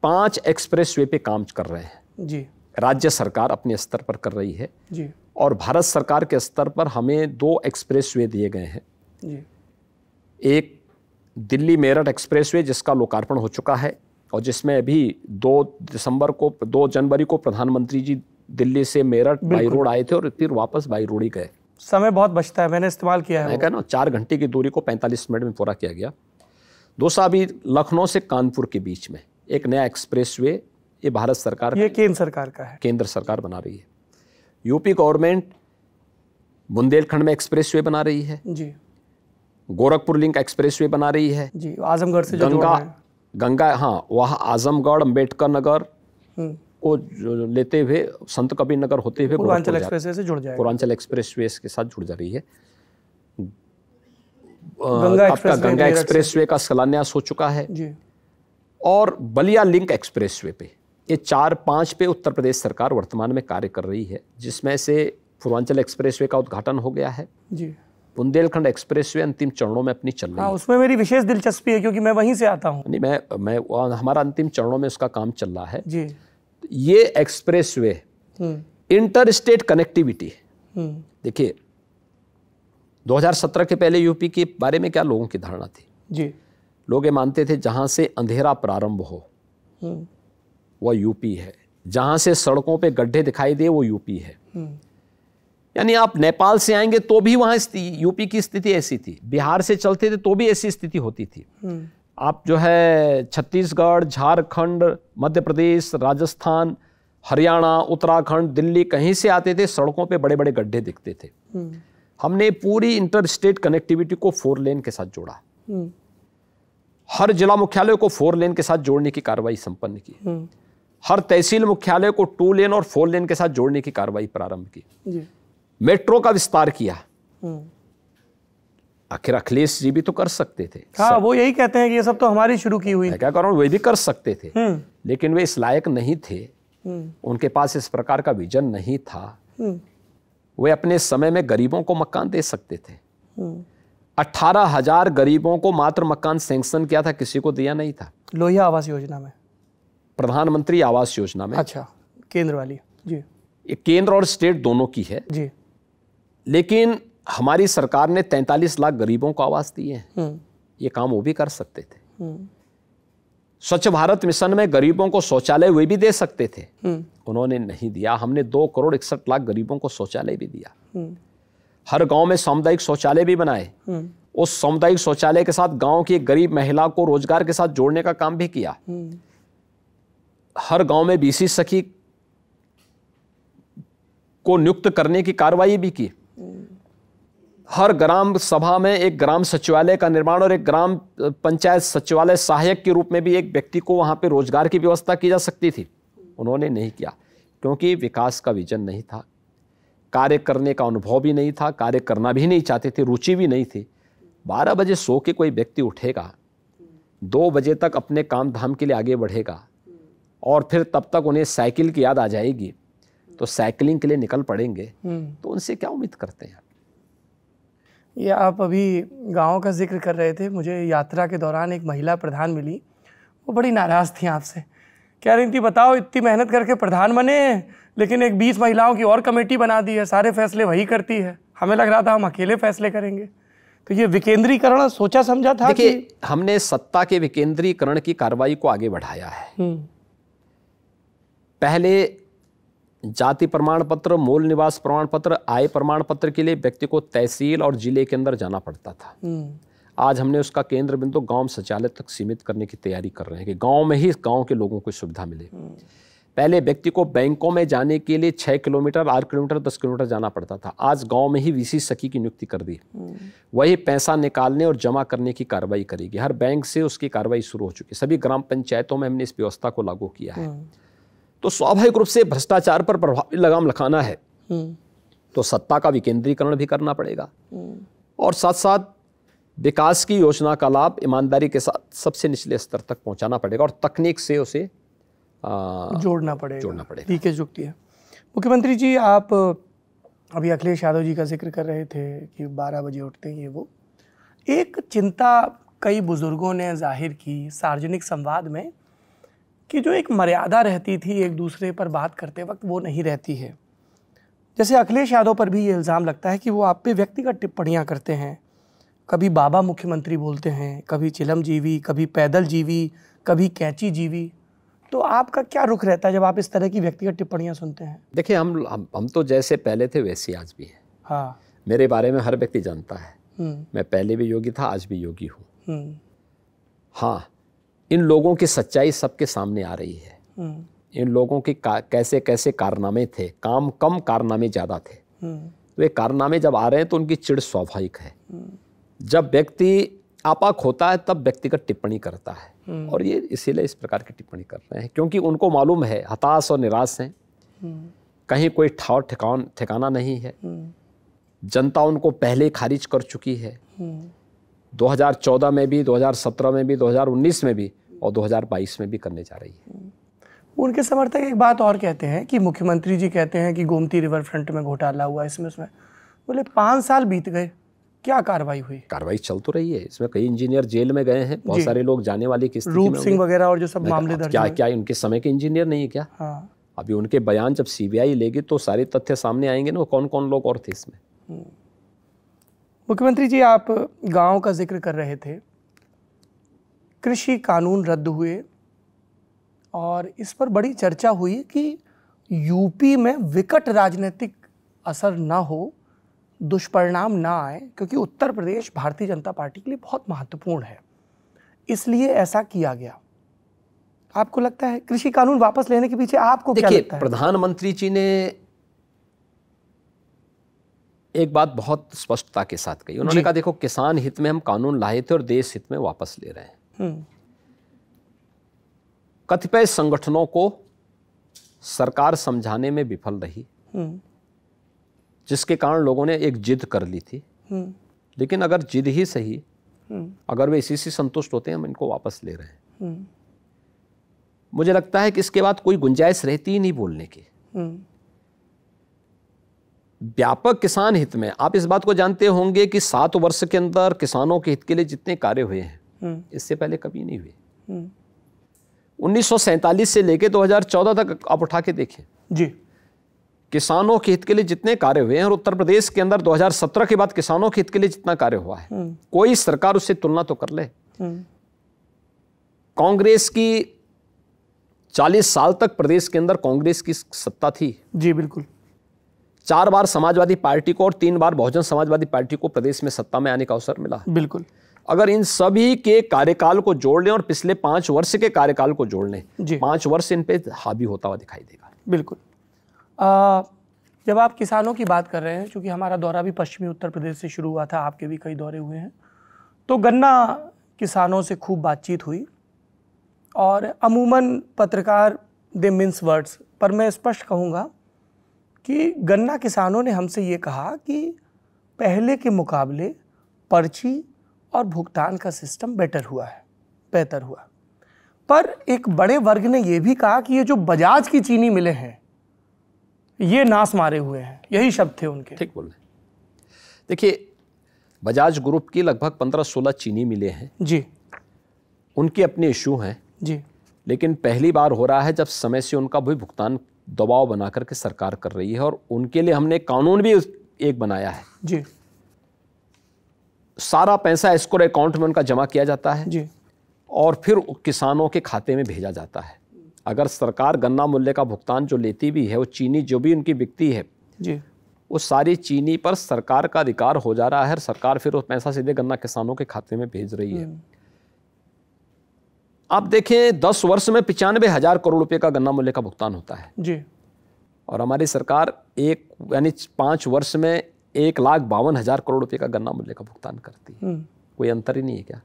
5 एक्सप्रेसवे पे काम कर रहे हैं जी। राज्य सरकार अपने स्तर पर कर रही है जी। और भारत सरकार के स्तर पर हमें 2 एक्सप्रेसवे दिए गए हैं जी। एक दिल्ली मेरठ एक्सप्रेसवे जिसका लोकार्पण हो चुका है और जिसमें अभी 2 जनवरी को प्रधानमंत्री जी दिल्ली से मेरठ बाई रोड आए थे और फिर वापस बाई रोड ही गए। समय बहुत बचता है, मैंने इस्तेमाल किया है। मैं कह रहा हूं 4 घंटे की दूरी को 45 मिनट में पूरा किया गया। दूसरा अभी लखनऊ से कानपुर के बीच में एक नया एक्सप्रेसवे, ये भारत सरकार, ये केंद्र सरकार का है, केंद्र सरकार बना रही है। यूपी गवर्नमेंट बुंदेलखंड में एक्सप्रेसवे बना रही है जी। गोरखपुर लिंक एक्सप्रेसवे बना रही है जी। आजमगढ़ से जो जोड़ रहे हैं। गंगा, हाँ, वहाँ आजमगढ़ अंबेडकर नगर को लेते हुए संत कबीर नगर होते हुए पूर्वांचल एक्सप्रेसवे से जुड़ जाएगा। पूर्वांचल एक्सप्रेसवे के साथ जुड़ जा रही है। गंगा एक्सप्रेसवे का शिलान्यास हो चुका है जी। और बलिया लिंक एक्सप्रेसवे पे, ये 4-5 पे उत्तर प्रदेश सरकार वर्तमान में कार्य कर रही है, जिसमें से पूर्वांचल एक्सप्रेसवे का उद्घाटन हो गया है जी। बुंदेलखंड एक्सप्रेसवे अंतिम चरणों में अपनी चल रही है। उसमें मेरी विशेष दिलचस्पी है क्योंकि मैं वहीं से आता हूँ। नहीं, मैं हमारा अंतिम चरणों में उसका काम चल रहा है जी। ये एक्सप्रेसवे इंटर स्टेट कनेक्टिविटी। देखिए, 2017 के पहले यूपी के बारे में क्या लोगों की धारणा थी जी। लोग ये मानते थे जहां से अंधेरा प्रारंभ हो वह यूपी है, जहां से सड़कों पे गड्ढे दिखाई दे वो यूपी है। यानी आप नेपाल से आएंगे तो भी वहां यूपी की स्थिति ऐसी थी, बिहार से चलते थे तो भी ऐसी स्थिति होती थी। आप जो है छत्तीसगढ़, झारखंड, मध्य प्रदेश, राजस्थान, हरियाणा, उत्तराखंड, दिल्ली, कहीं से आते थे, सड़कों पे बड़े बड़े गड्ढे दिखते थे। हमने पूरी इंटर स्टेट कनेक्टिविटी को 4 लेन के साथ जोड़ा। हर जिला मुख्यालय को 4 लेन के साथ जोड़ने की कार्रवाई संपन्न की। हर तहसील मुख्यालय को 2 लेन और 4 लेन के साथ जोड़ने की कार्रवाई प्रारंभ की जी। मेट्रो का विस्तार किया। आखिर अखिलेश जी भी तो कर सकते थे। हाँ, वो यही कहते हैं कि ये सब तो हमारी शुरू की हुई। मैं क्या कर रहा हूँ, वे भी कर सकते थे लेकिन वे इस लायक नहीं थे। उनके पास इस प्रकार का विजन नहीं था। वे अपने समय में गरीबों को मकान दे सकते थे। 18,000 गरीबों को मात्र मकान सैंक्शन किया था, किसी को दिया नहीं था। लोहिया आवास योजना में, प्रधानमंत्री आवास योजना में। अच्छा, केंद्र वाली जी। ये केंद्र और स्टेट दोनों की है जी। लेकिन हमारी सरकार ने 43 लाख गरीबों को आवास दिए हैं। ये काम वो भी कर सकते थे। स्वच्छ भारत मिशन में गरीबों को शौचालय वे भी दे सकते थे, उन्होंने नहीं दिया। हमने 2,61,00,000 गरीबों को शौचालय भी दिया। हर गांव में सामुदायिक शौचालय भी बनाए। उस सामुदायिक शौचालय के साथ गांव की एक गरीब महिला को रोजगार के साथ जोड़ने का काम भी किया। हर गांव में बीसी सखी को नियुक्त करने की कार्रवाई भी की। हर ग्राम सभा में एक ग्राम सचिवालय का निर्माण और एक ग्राम पंचायत सचिवालय सहायक के रूप में भी एक व्यक्ति को वहां पे रोजगार की व्यवस्था की जा सकती थी। उन्होंने नहीं किया, क्योंकि विकास का विजन नहीं था, कार्य करने का अनुभव भी नहीं था, कार्य करना भी नहीं चाहते थे, रुचि भी नहीं थी। 12 बजे सो के कोई व्यक्ति उठेगा, 2 बजे तक अपने काम धाम के लिए आगे बढ़ेगा और फिर तब तक उन्हें साइकिल की याद आ जाएगी तो साइकिलिंग के लिए निकल पड़ेंगे, तो उनसे क्या उम्मीद करते हैं? ये आप अभी गाँव का जिक्र कर रहे थे, मुझे यात्रा के दौरान एक महिला प्रधान मिली, वो बड़ी नाराज़ थी आपसे, कह रही थी बताओ इतनी मेहनत करके प्रधान बने लेकिन एक 20 महिलाओं की और कमेटी बना दी है, सारे फैसले वही करती है, हमें लग रहा था हम अकेले फैसले करेंगे। तो ये विकेंद्रीकरण सोचा समझा था? देखिए, हमने सत्ता के विकेंद्रीकरण की कार्रवाई को आगे बढ़ाया है। पहले जाति प्रमाण पत्र, मूल निवास प्रमाण पत्र, आय प्रमाण पत्र के लिए व्यक्ति को तहसील और जिले के अंदर जाना पड़ता था। आज हमने उसका केंद्र बिंदु गांव शौचालय तक सीमित करने की तैयारी कर रहे हैं कि गांव में ही गांव के लोगों को सुविधा मिले। पहले व्यक्ति को बैंकों में जाने के लिए 6 किलोमीटर, 8 किलोमीटर, 10 किलोमीटर जाना पड़ता था। आज गांव में ही वीसी सखी की नियुक्ति कर दी, वही पैसा निकालने और जमा करने की कार्रवाई करेगी। हर बैंक से उसकी कार्रवाई शुरू हो चुकी है। सभी ग्राम पंचायतों में हमने इस व्यवस्था को लागू किया है। तो स्वाभाविक रूप से भ्रष्टाचार पर प्रभावी लगाम लगाना है तो सत्ता का विकेंद्रीकरण भी करना पड़ेगा और साथ साथ विकास की योजना का लाभ ईमानदारी के साथ सबसे निचले स्तर तक पहुंचाना पड़ेगा और तकनीक से उसे जोड़ना पड़ेगा। ठीक है, जुक्ति है। मुख्यमंत्री जी, आप अभी अखिलेश यादव जी का जिक्र कर रहे थे कि 12 बजे उठते हैं, ये वो एक चिंता कई बुजुर्गों ने जाहिर की सार्वजनिक संवाद में कि जो एक मर्यादा रहती थी एक दूसरे पर बात करते वक्त, वो नहीं रहती है। जैसे अखिलेश यादव पर भी ये इल्ज़ाम लगता है कि वो आप पे व्यक्तिगत टिप्पणियां करते हैं, कभी बाबा मुख्यमंत्री बोलते हैं, कभी चिलम जीवी, कभी पैदल जीवी, कभी कैंची जीवी। तो आपका क्या रुख रहता है जब आप इस तरह की व्यक्तिगत टिप्पणियां सुनते हैं? देखिए, हम तो जैसे पहले थे वैसे आज भी हैं। हाँ, मेरे बारे में हर व्यक्ति जानता है। मैं पहले भी योगी था, आज भी योगी हूँ। हाँ, इन लोगों की सच्चाई सबके सामने आ रही है। इन लोगों के कैसे कैसे कारनामे थे, काम कम कारनामे ज़्यादा थे। तो ये कारनामे जब आ रहे हैं तो उनकी चिढ़ स्वाभाविक है। जब व्यक्ति आपाक होता है तब व्यक्तिगत टिप्पणी करता है और ये इसीलिए इस प्रकार की टिप्पणी कर रहे हैं क्योंकि उनको मालूम है हताश और निराश हैं, कहीं कोई ठाव ठिकाना नहीं है। जनता उनको पहले खारिज कर चुकी है, 2014 में भी, 2017 में भी, 2019 में भी और 2022 में भी करने जा रही है। उनके समर्थक एक बात और कहते हैं कि मुख्यमंत्री जी कहते हैं कि गोमती रिवर फ्रंट में घोटाला हुआ, इसमें उसमें बोले 5 साल बीत गए, क्या कार्रवाई हुई? कार्रवाई चल तो रही है, इसमें कई इंजीनियर जेल में गए हैं, बहुत सारे लोग जाने वाली किस्ती में, रूप सिंह वगैरह और जो सब मामले दर्ज क्या क्या उनके समय के इंजीनियर नहीं है क्या? हाँ। अभी उनके बयान जब सीबीआई लेगी तो सारे तथ्य सामने आएंगे ना, कौन कौन लोग और थे इसमें। मुख्यमंत्री जी, आप गांव का जिक्र कर रहे थे, कृषि कानून रद्द हुए और इस पर बड़ी चर्चा हुई कि यूपी में विकट राजनीतिक असर ना हो, दुष्परिणाम ना आए, क्योंकि उत्तर प्रदेश भारतीय जनता पार्टी के लिए बहुत महत्वपूर्ण है, इसलिए ऐसा किया गया। आपको लगता है कृषि कानून वापस लेने के पीछे आपको क्या लगता है? प्रधानमंत्री जी ने एक बात बहुत स्पष्टता के साथ कही। उन्होंने कहा देखो, किसान हित में हम कानून लाए थे और देश हित में वापस ले रहे हैं। कतिपय संगठनों को सरकार समझाने में विफल रही, जिसके कारण लोगों ने एक जिद कर ली थी। लेकिन अगर जिद ही सही, अगर वे इसी से संतुष्ट होते हैं, हम इनको वापस ले रहे हैं। मुझे लगता है कि इसके बाद कोई गुंजाइश रहती ही नहीं बोलने की। व्यापक किसान हित में आप इस बात को जानते होंगे कि 7 वर्ष के अंदर किसानों के हित के लिए जितने कार्य हुए हैं, इससे पहले कभी नहीं हुए। 1947 से लेकर 2014 तक आप उठा के देखें जी, किसानों के हित के लिए जितने कार्य हुए हैं, और उत्तर प्रदेश के अंदर 2017 के बाद किसानों के हित के लिए जितना कार्य हुआ है, कोई सरकार उससे तुलना तो कर ले। कांग्रेस की 40 साल तक प्रदेश के अंदर कांग्रेस की सत्ता थी। जी बिल्कुल। 4 बार समाजवादी पार्टी को और 3 बार बहुजन समाजवादी पार्टी को प्रदेश में सत्ता में आने का अवसर मिला। बिल्कुल। अगर इन सभी के कार्यकाल को जोड़ लें और पिछले 5 वर्ष के कार्यकाल को जोड़ लें, 5 वर्ष इन पे हावी होता हुआ दिखाई देगा। बिल्कुल। जब आप किसानों की बात कर रहे हैं, चूँकि हमारा दौरा भी पश्चिमी उत्तर प्रदेश से शुरू हुआ था, आपके भी कई दौरे हुए हैं, तो गन्ना किसानों से खूब बातचीत हुई और अमूमन पत्रकार दे मिन्स वर्ड्स, पर मैं स्पष्ट कहूँगा कि गन्ना किसानों ने हमसे ये कहा कि पहले के मुकाबले पर्ची और भुगतान का सिस्टम बेहतर हुआ। पर एक बड़े वर्ग ने यह भी कहा कि ये जो बजाज की चीनी मिलें हैं ये नाश मारे हुए हैं, यही शब्द थे उनके। ठीक बोल रहे। देखिए, बजाज ग्रुप की लगभग 15-16 चीनी मिलें हैं जी, उनके अपने इशू हैं जी, लेकिन पहली बार हो रहा है जब समय से उनका भी भुगतान दबाव बना करके सरकार कर रही है, और उनके लिए हमने कानून भी एक बनाया है जी, सारा पैसा एस्क्रो अकाउंट में उनका जमा किया जाता है जी, और फिर किसानों के खाते में भेजा जाता है। अगर सरकार गन्ना मूल्य का भुगतान जो लेती भी है, वो चीनी जो भी उनकी बिकती है जी, वो सारी चीनी पर सरकार का अधिकार हो जा रहा है, सरकार फिर वो पैसा सीधे गन्ना किसानों के खाते में भेज रही है। आप देखें 10 वर्ष में 95,000 करोड़ रुपए का गन्ना मूल्य का भुगतान होता है जी, और हमारी सरकार यानी 5 वर्ष में 1,52,000 करोड़ रुपए का गन्ना मूल्य का भुगतान करती है। कोई अंतर ही नहीं है क्या?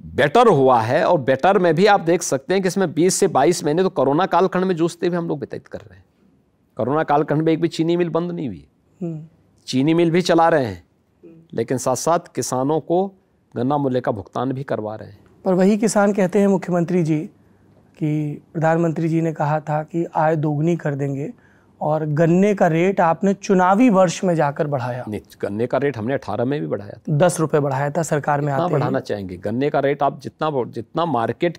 बेटर हुआ है, और बेटर में भी आप देख सकते हैं कि इसमें 20 से 22 महीने तो कोरोना कालखंड में जूझते हुए हम लोग व्यतीत कर रहे हैं। कोरोना कालखंड में एक भी चीनी मिल बंद नहीं हुई, चीनी मिल भी चला रहे हैं, लेकिन साथ साथ किसानों को गन्ना मूल्य का भुगतान भी करवा रहे हैं। पर वही किसान कहते हैं मुख्यमंत्री जी कि प्रधानमंत्री जी ने कहा था कि आय दोगुनी कर देंगे, और गन्ने का रेट आपने चुनावी वर्ष में जाकर बढ़ाया। नहीं, गन्ने का रेट हमने 18 में भी बढ़ाया था, 10 रुपए बढ़ाया था सरकार में आते बढ़ाना चाहेंगे। गन्ने का रेट आप जितना मार्केट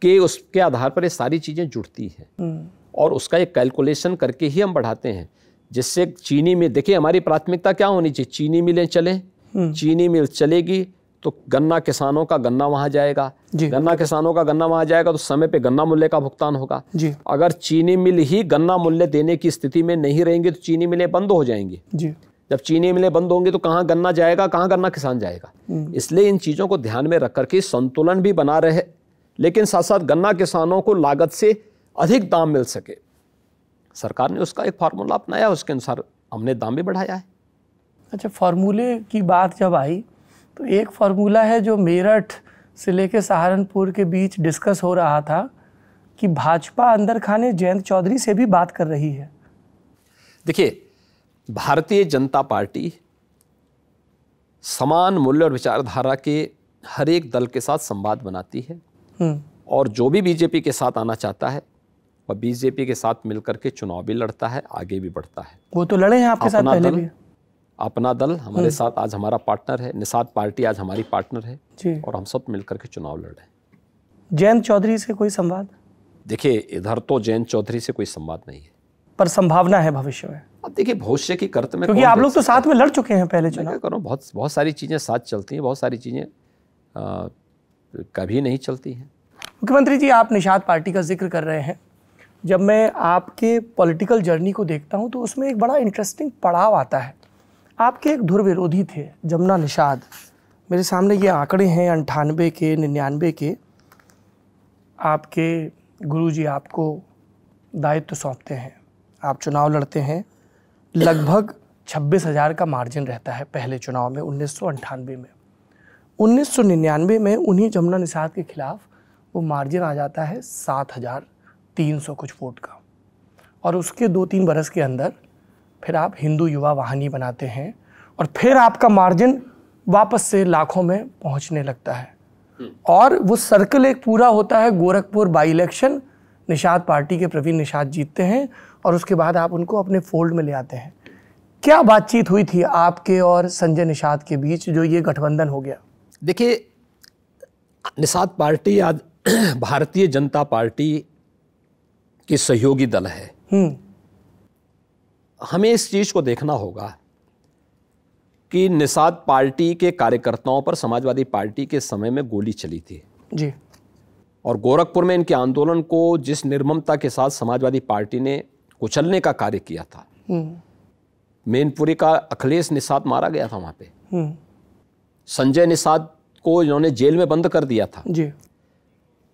के उसके आधार पर ये सारी चीजें जुड़ती हैं, और उसका एक कैलकुलेशन करके ही हम बढ़ाते हैं, जिससे चीनी मिल, देखिए हमारी प्राथमिकता क्या होनी चाहिए, चीनी मिलें चलें, चीनी मिल चलेगी तो गन्ना किसानों का गन्ना वहां जाएगा, गन्ना किसानों का गन्ना वहां जाएगा तो समय पे गन्ना मूल्य का भुगतान होगा। अगर चीनी मिल ही गन्ना मूल्य देने की स्थिति में नहीं रहेंगे तो चीनी मिलें बंद हो जाएंगी। जब चीनी मिलें बंद होंगी तो कहाँ गन्ना जाएगा, कहाँ गन्ना किसान जाएगा। इसलिए इन चीजों को ध्यान में रख करके संतुलन भी बना रहे, लेकिन साथ साथ गन्ना किसानों को लागत से अधिक दाम मिल सके। सरकार ने उसका एक फार्मूला अपनाया, उसके अनुसार हमने दाम भी बढ़ाया है। अच्छा, फार्मूले की बात जब आई तो एक फार्मूला है जो मेरठ से लेकर सहारनपुर के बीच डिस्कस हो रहा था कि भाजपा अंदर खाने जयंत चौधरी से भी बात कर रही है। देखिए, भारतीय जनता पार्टी समान मूल्य और विचारधारा के हर एक दल के साथ संवाद बनाती है, और जो भी बीजेपी के साथ आना चाहता है वह बीजेपी के साथ मिलकर के चुनाव भी लड़ता है, आगे भी बढ़ता है। वो तो लड़े हैं आपके साथ पहले भी। अपना दल हमारे साथ आज हमारा पार्टनर है, निषाद पार्टी आज हमारी पार्टनर है जी, और हम सब मिलकर के चुनाव लड़ रहे हैं। जयंत चौधरी से कोई संवाद? देखिए, इधर तो जयंत चौधरी से कोई संवाद नहीं है, पर संभावना है भविष्य में। अब देखिए, भविष्य की कर्त में, क्योंकि आप लोग तो साथ में लड़ चुके हैं पहले चुनाव। करो, बहुत सारी चीजें साथ चलती हैं, बहुत सारी चीजें कभी नहीं चलती हैं। मुख्यमंत्री जी, आप निषाद पार्टी का जिक्र कर रहे हैं। जब मैं आपके पॉलिटिकल जर्नी को देखता हूं तो उसमें एक बड़ा इंटरेस्टिंग पड़ाव आता है। आपके एक धुर विरोधी थे जमुना निषाद। मेरे सामने ये आंकड़े हैं 98 के, 99 के। आपके गुरुजी आपको दायित्व सौंपते हैं, आप चुनाव लड़ते हैं, लगभग 26,000 का मार्जिन रहता है पहले चुनाव में 1998 में। 1999 में उन्हीं जमुना निषाद के खिलाफ वो मार्जिन आ जाता है 7,300 कुछ वोट का, और उसके 2-3 बरस के अंदर फिर आप हिंदू युवा वाहिनी बनाते हैं, और फिर आपका मार्जिन वापस से लाखों में पहुंचने लगता है, और वो सर्कल एक पूरा होता है। Gorakhpur by election, Nishad party के प्रवीण निषाद जीतते हैं, और उसके बाद आप उनको अपने फोल्ड में ले आते हैं। क्या बातचीत हुई थी आपके और संजय निषाद के बीच जो ये गठबंधन हो गया? देखिए, निषाद पार्टी आज भारतीय जनता पार्टी की सहयोगी दल है। हमें इस चीज को देखना होगा कि निषाद पार्टी के कार्यकर्ताओं पर समाजवादी पार्टी के समय में गोली चली थी जी, और गोरखपुर में इनके आंदोलन को जिस निर्ममता के साथ समाजवादी पार्टी ने कुचलने का कार्य किया था, मैनपुरी का अखिलेश निषाद मारा गया था वहां पे, संजय निषाद को इन्होंने जेल में बंद कर दिया था जी,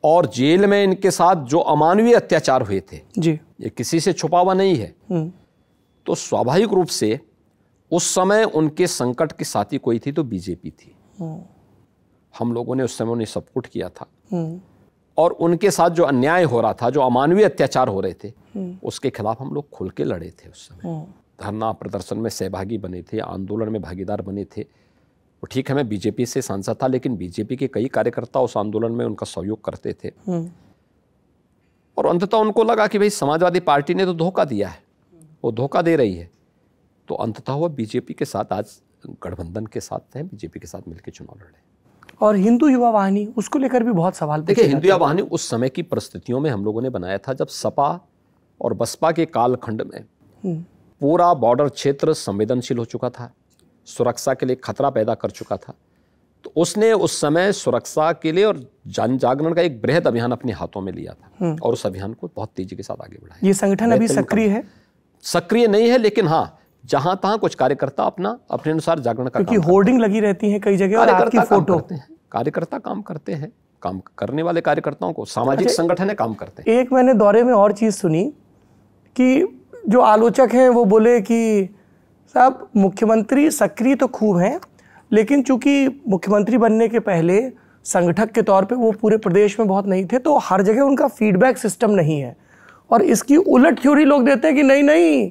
और जेल में इनके साथ जो अमानवीय अत्याचार हुए थे जी, ये किसी से छुपा हुआ नहीं है। तो स्वाभाविक रूप से उस समय उनके संकट के साथी कोई थी तो बीजेपी थी। हम लोगों ने उस समय उन्हें सपोर्ट किया था और उनके साथ जो अन्याय हो रहा था, जो अमानवीय अत्याचार हो रहे थे, उसके खिलाफ हम लोग खुल के लड़े थे। उस समय धरना प्रदर्शन में सहभागी बने थे, आंदोलन में भागीदार बने थे। तो ठीक है, मैं बीजेपी से सांसद था, लेकिन बीजेपी के कई कार्यकर्ता उस आंदोलन में उनका सहयोग करते थे। और अंततः उनको लगा कि भाई समाजवादी पार्टी ने तो धोखा दिया है, वो धोखा दे रही है, तो अंततः वो बीजेपी के साथ आज गठबंधन के साथ हैं, बीजेपी के साथ मिलकर चुनाव लड़े। और हिंदू युवा वाहिनी, उसको लेकर भी बहुत सवाल देखिए, हिंदू युवा वाहिनी उस समय की परिस्थितियों में हम लोगों ने बनाया था जब सपा और बसपा के कालखंड में पूरा बॉर्डर क्षेत्र संवेदनशील हो चुका था, सुरक्षा के लिए खतरा पैदा कर चुका था। तो उसने उस समय सुरक्षा के लिए और जन जागरण का एक बृहद अभियान अपने हाथों में लिया था और उस अभियान को बहुत तेजी के साथ आगे बढ़ाया। ये संगठन अभी सक्रिय है? सक्रिय नहीं है, लेकिन हाँ, जहां तहां कुछ कार्यकर्ता अपने अनुसार जागरण का, क्योंकि होर्डिंग लगी रहती है कई जगह और आपकी फोटो, कार्यकर्ता काम करते हैं। काम करने वाले कार्यकर्ताओं को सामाजिक संगठन है, काम करते हैं। एक मैंने दौरे में और चीज सुनी कि जो आलोचक हैं वो बोले कि साहब मुख्यमंत्री सक्रिय तो खूब हैं, लेकिन चूंकि मुख्यमंत्री बनने के पहले संगठक के तौर पे वो पूरे प्रदेश में बहुत नहीं थे, तो हर जगह उनका फीडबैक सिस्टम नहीं है। और इसकी उलट थ्योरी लोग देते हैं कि नहीं नहीं,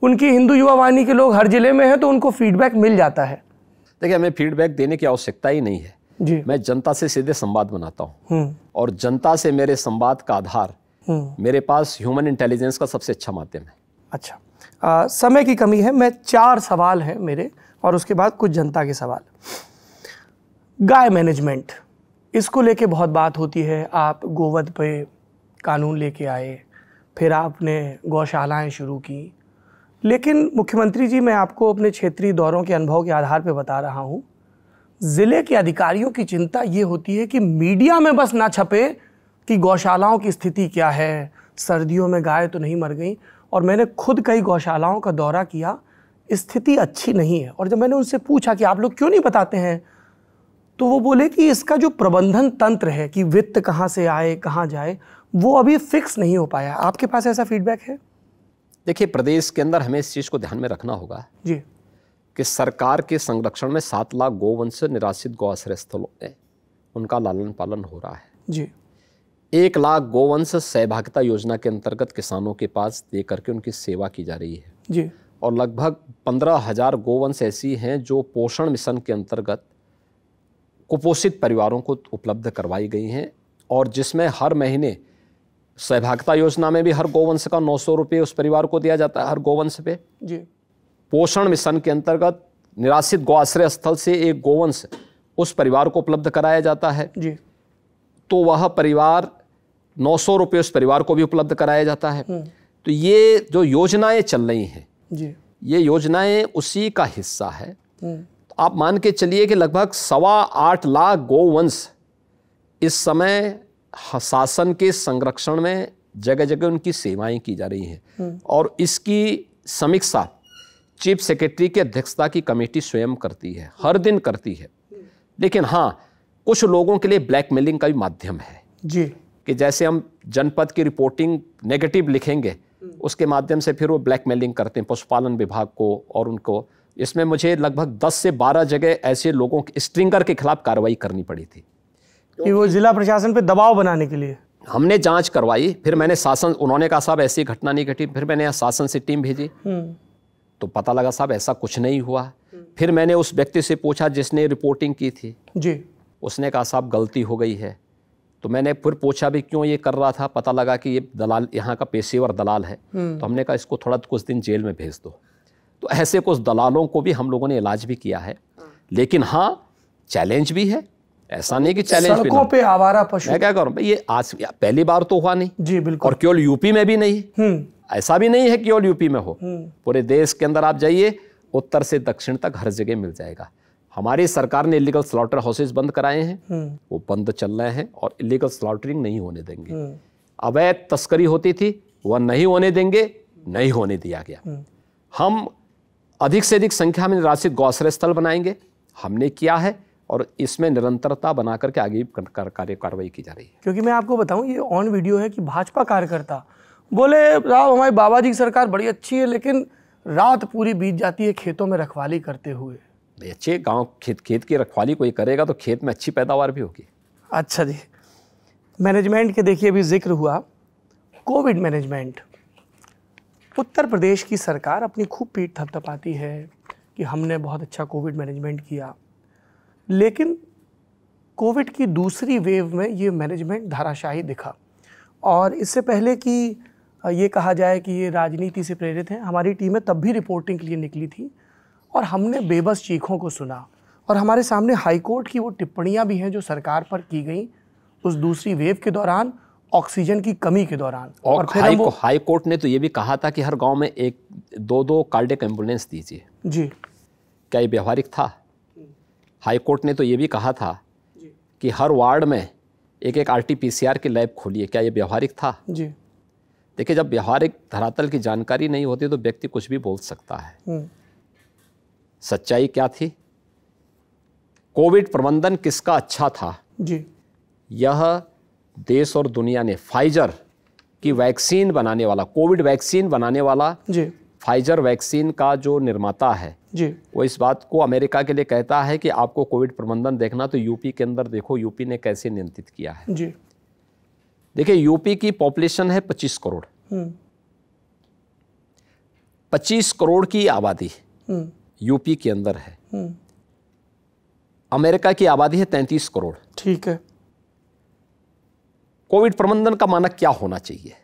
उनकी हिंदू युवा वाहिनी के लोग हर जिले में हैं तो उनको फीडबैक मिल जाता है। देखिए, हमें फीडबैक देने की आवश्यकता ही नहीं है जी। मैं जनता से सीधे संवाद बनाता हूँ और जनता से मेरे संवाद का आधार मेरे पास ह्यूमन इंटेलिजेंस का सबसे अच्छा माध्यम है। अच्छा, समय की कमी है, मैं 4 सवाल हैं मेरे और उसके बाद कुछ जनता के सवाल। गाय मैनेजमेंट, इसको लेके बहुत बात होती है। आप गोवध पे कानून लेके आए, फिर आपने गौशालाएं शुरू की, लेकिन मुख्यमंत्री जी, मैं आपको अपने क्षेत्रीय दौरों के अनुभव के आधार पे बता रहा हूँ, ज़िले के अधिकारियों की चिंता ये होती है कि मीडिया में बस ना छपे कि गौशालाओं की स्थिति क्या है, सर्दियों में गाय तो नहीं मर गई। और मैंने खुद कई गौशालाओं का दौरा किया, स्थिति अच्छी नहीं है। और जब मैंने उनसे पूछा कि आप लोग क्यों नहीं बताते हैं, तो वो बोले कि इसका जो प्रबंधन तंत्र है कि वित्त कहाँ से आए कहाँ जाए, वो अभी फिक्स नहीं हो पाया। आपके पास ऐसा फीडबैक है? देखिए, प्रदेश के अंदर हमें इस चीज़ को ध्यान में रखना होगा जी कि सरकार के संरक्षण में 7 लाख गोवंश निराश्रित गौ आश्रय स्थलों में उनका लालन पालन हो रहा है जी। 1 लाख गोवंश सहभागिता योजना के अंतर्गत किसानों के पास दे करके उनकी सेवा की जा रही है जी। और लगभग 15,000 गोवंश ऐसी हैं जो पोषण मिशन के अंतर्गत कुपोषित परिवारों को उपलब्ध करवाई गई हैं और जिसमें हर महीने सहभागिता योजना में भी हर गोवंश का 900 रुपये उस परिवार को दिया जाता है, हर गोवंश पे जी। पोषण मिशन के अंतर्गत निराश्रित गौ आश्रय स्थल से एक गोवंश उस परिवार को उपलब्ध कराया जाता है जी। तो वह परिवार 900 रुपये उस परिवार को भी उपलब्ध कराया जाता है। तो ये जो योजनाएं चल रही हैं जी, ये योजनाएं उसी का हिस्सा है। तो आप मान के चलिए कि लगभग 8.25 लाख गोवंश इस समय शासन के संरक्षण में जगह जगह उनकी सेवाएं की जा रही हैं और इसकी समीक्षा चीफ सेक्रेटरी की अध्यक्षता की कमेटी स्वयं करती है, हर दिन करती है। लेकिन हाँ, कुछ लोगों के लिए ब्लैकमेलिंग का भी माध्यम है जी, कि जैसे हम जनपद की रिपोर्टिंग नेगेटिव लिखेंगे उसके माध्यम से फिर वो ब्लैकमेलिंग करते हैं पशुपालन विभाग को और उनको। इसमें मुझे लगभग 10 से 12 जगह ऐसे लोगों के स्ट्रिंगर के खिलाफ कार्रवाई करनी पड़ी थी कि वो जिला प्रशासन पे दबाव बनाने के लिए। हमने जांच करवाई, फिर मैंने शासन, उन्होंने कहा साहब ऐसी घटना नहीं घटी, फिर मैंने यहाँ शासन से टीम भेजी तो पता लगा साहब ऐसा कुछ नहीं हुआ। फिर मैंने उस व्यक्ति से पूछा जिसने रिपोर्टिंग की थी जी, उसने कहा साहब गलती हो गई है। तो मैंने फिर पूछा भी क्यों ये कर रहा था, पता लगा कि ये दलाल यहाँ का पेशेवर दलाल है। तो हमने कहा इसको थोड़ा कुछ दिन जेल में भेज दो। तो ऐसे कुछ दलालों को भी हम लोगों ने इलाज भी किया है। लेकिन हाँ, चैलेंज भी है, ऐसा नहीं कि चैलेंज भी सड़कों पे आवारा पशु। मैं क्या करूँ, ये आज पहली बार तो हुआ नहीं जी बिल्कुल, और केवल यूपी में भी नहीं, ऐसा भी नहीं है कि केवल यूपी में हो, पूरे देश के अंदर आप जाइए, उत्तर से दक्षिण तक हर जगह मिल जाएगा। हमारी सरकार ने इलीगल स्लॉटर हाउसेज बंद कराए हैं, वो बंद चल रहे हैं और इलीगल स्लॉटरिंग नहीं होने देंगे। अवैध तस्करी होती थी वह नहीं होने देंगे, नहीं होने दिया गया। हम अधिक से अधिक संख्या में निराश्रित गौआश्रय स्थल बनाएंगे, हमने किया है और इसमें निरंतरता बना करके आगे कार्रवाई की जा रही है। क्योंकि मैं आपको बताऊं, ये ऑन वीडियो है कि भाजपा कार्यकर्ता बोले साहब हमारी बाबा जी की सरकार बड़ी अच्छी है, लेकिन रात पूरी बीत जाती है खेतों में रखवाली करते हुए। अच्छे गांव खेत की रखवाली कोई करेगा तो खेत में अच्छी पैदावार भी होगी। अच्छा जी, मैनेजमेंट के देखिए अभी जिक्र हुआ, कोविड मैनेजमेंट। उत्तर प्रदेश की सरकार अपनी खूब पीठ थपथपाती है कि हमने बहुत अच्छा कोविड मैनेजमेंट किया, लेकिन कोविड की दूसरी वेव में ये मैनेजमेंट धाराशाही दिखा। और इससे पहले कि ये कहा जाए कि ये राजनीति से प्रेरित है, हमारी टीमें तब भी रिपोर्टिंग के लिए निकली थी और हमने बेबस चीखों को सुना, और हमारे सामने हाईकोर्ट की वो टिप्पणियां भी हैं जो सरकार पर की गई उस दूसरी वेव के दौरान, ऑक्सीजन की कमी के दौरान। और फिर हाई कोर्ट ने तो ये भी कहा था कि हर गांव में 1-2 कार्डियक एम्बुलेंस दीजिए जी। क्या ये व्यवहारिक था? हाई कोर्ट ने तो ये भी कहा था कि हर वार्ड में एक RT-PCR की लैब खोलिए। क्या ये व्यवहारिक था जी? देखिए, जब व्यवहारिक धरातल की जानकारी नहीं होती तो व्यक्ति कुछ भी बोल सकता है। सच्चाई क्या थी? कोविड प्रबंधन किसका अच्छा था जी? यह देश और दुनिया ने फाइजर की वैक्सीन बनाने वाला, कोविड वैक्सीन बनाने वाला जी, फाइजर वैक्सीन का जो निर्माता है जी, वो इस बात को अमेरिका के लिए कहता है कि आपको कोविड प्रबंधन देखना तो यूपी के अंदर देखो, यूपी ने कैसे नियंत्रित किया है जी। देखिए, यूपी की पॉपुलेशन है 25 करोड़, 25 करोड़ की आबादी यूपी के अंदर है। अमेरिका की आबादी है 33 करोड़। ठीक है। कोविड प्रबंधन का मानक क्या होना चाहिए?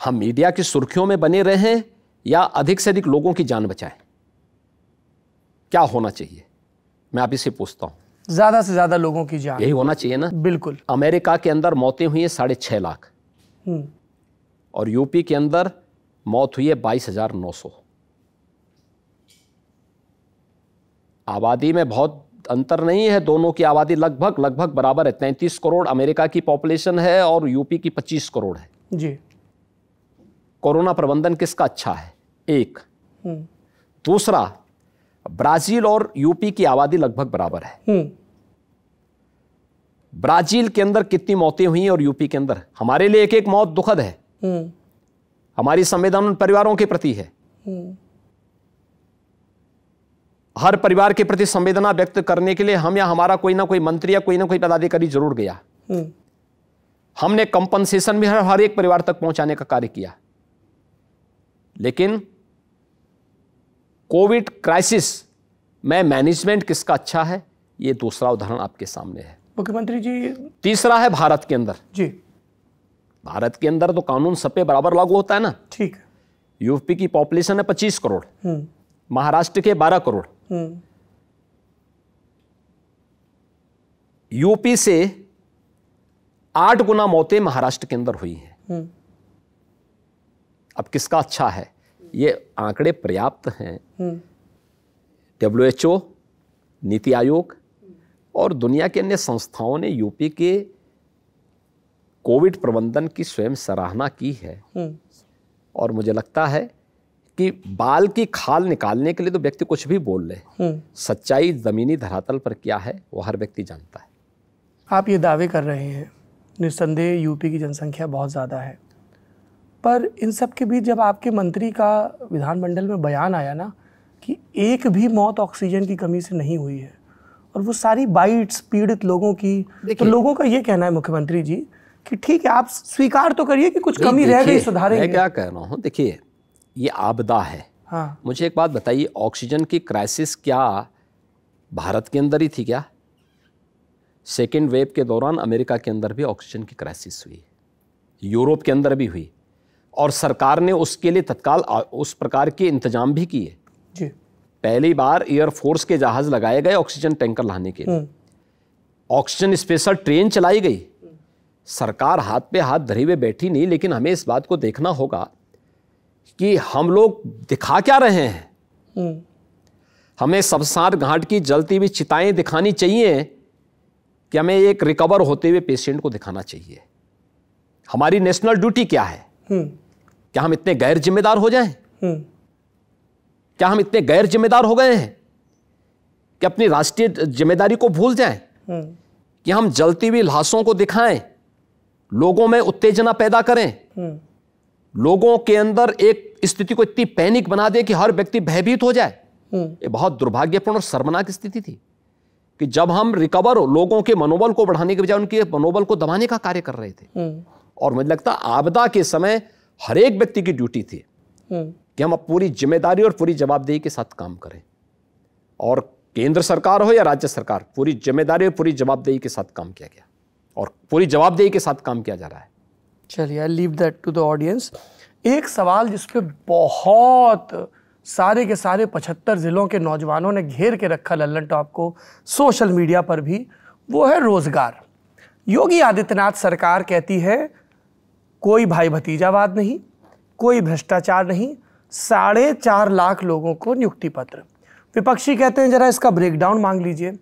हम मीडिया की सुर्खियों में बने रहें या अधिक से अधिक लोगों की जान बचाएं? क्या होना चाहिए? मैं आप इसे पूछता हूं। ज्यादा से ज्यादा लोगों की जान, यही होना चाहिए ना? बिल्कुल। अमेरिका के अंदर मौतें हुई हैं 6.5 लाख और यूपी के अंदर मौत हुई है 22,900। आबादी में बहुत अंतर नहीं है, दोनों की आबादी लगभग बराबर है। 33 करोड़ अमेरिका की पॉपुलेशन है और यूपी की 25 करोड़ है जी। कोरोना प्रबंधन किसका अच्छा है? एक। दूसरा, ब्राजील और यूपी की आबादी लगभग बराबर है। ब्राजील के अंदर कितनी मौतें हुई और यूपी के अंदर? हमारे लिए एक मौत दुखद है, हमारी संवेदना उन परिवारों के प्रति है। हर परिवार के प्रति संवेदना व्यक्त करने के लिए हम या हमारा कोई ना कोई मंत्री या कोई ना कोई पदाधिकारी जरूर गया। हमने कंपनसेशन भी हर एक परिवार तक पहुंचाने का कार्य किया। लेकिन कोविड क्राइसिस में मैनेजमेंट किसका अच्छा है, यह दूसरा उदाहरण आपके सामने है मुख्यमंत्री जी। तीसरा है भारत के अंदर जी। भारत के अंदर तो कानून सब पे बराबर लागू होता है ना? ठीक। यूपी की पॉपुलेशन है 25 करोड़, महाराष्ट्र के 12 करोड़। यूपी से 8 गुना मौतें महाराष्ट्र के अंदर हुई हैं। अब किसका अच्छा है? ये आंकड़े पर्याप्त हैं। WHO, नीति आयोग और दुनिया के अन्य संस्थाओं ने यूपी के कोविड प्रबंधन की स्वयं सराहना की है। और मुझे लगता है कि बाल की खाल निकालने के लिए तो व्यक्ति कुछ भी बोल ले, सच्चाई जमीनी धरातल पर क्या है वो हर व्यक्ति जानता है। आप ये दावे कर रहे हैं, निस्संदेह यूपी की जनसंख्या बहुत ज़्यादा है, पर इन सब के बीच जब आपके मंत्री का विधानमंडल में बयान आया ना कि एक भी मौत ऑक्सीजन की कमी से नहीं हुई है, और वो सारी बाइट्स पीड़ित लोगों की, तो लोगों का ये कहना है मुख्यमंत्री जी कि ठीक है, आप स्वीकार तो करिए कि कुछ कमी रह गई, सुधारेंगे। मैं क्या कह रहा हूँ, देखिए ये आपदा है। हाँ। मुझे एक बात बताइए, ऑक्सीजन की क्राइसिस क्या भारत के अंदर ही थी क्या? सेकेंड वेव के दौरान अमेरिका के अंदर भी ऑक्सीजन की क्राइसिस हुई, यूरोप के अंदर भी हुई, और सरकार ने उसके लिए तत्काल उस प्रकार के इंतजाम भी किए जी। पहली बार एयरफोर्स के जहाज लगाए गए ऑक्सीजन टैंकर लाने के लिए, ऑक्सीजन स्पेशल ट्रेन चलाई गई। सरकार हाथ पे हाथ धरे हुए बैठी नहीं, लेकिन हमें इस बात को देखना होगा कि हम लोग दिखा क्या रहे हैं। हमें शमशान घाट की जलती हुई चिताएं दिखानी चाहिए कि हमें एक रिकवर होते हुए पेशेंट को दिखाना चाहिए? हमारी नेशनल ड्यूटी क्या है? क्या हम इतने गैर जिम्मेदार हो जाएं? क्या हम इतने गैर जिम्मेदार हो गए हैं कि अपनी राष्ट्रीय जिम्मेदारी को भूल जाएं? कि हम जलती हुई लाशों को दिखाएं लोगों में उत्तेजना पैदा करें, लोगों के अंदर एक स्थिति को इतनी पैनिक बना दे कि हर व्यक्ति भयभीत हो जाए। ये बहुत दुर्भाग्यपूर्ण और शर्मनाक स्थिति थी कि जब हम रिकवर लोगों के मनोबल को बढ़ाने के बजाय उनके मनोबल को दबाने का कार्य कर रहे थे। और मुझे लगता है आपदा के समय हर एक व्यक्ति की ड्यूटी थी कि हम पूरी जिम्मेदारी और पूरी जवाबदेही के साथ काम करें, और केंद्र सरकार हो या राज्य सरकार, पूरी जिम्मेदारी और पूरी जवाबदेही के साथ काम किया गया और पूरी जवाबदेही के साथ काम किया जा रहा है। चलिए, I leave that to the audience. एक सवाल जिस पे बहुत सारे के सारे 75 जिलों के नौजवानों ने घेर के रखा लल्लन टॉप को सोशल मीडिया पर भी, वो है रोजगार। योगी आदित्यनाथ सरकार कहती है कोई भाई भतीजावाद नहीं, कोई भ्रष्टाचार नहीं, 4.5 लाख लोगों को नियुक्ति पत्र। विपक्षी कहते हैं जरा इसका ब्रेकडाउन मांग लीजिए।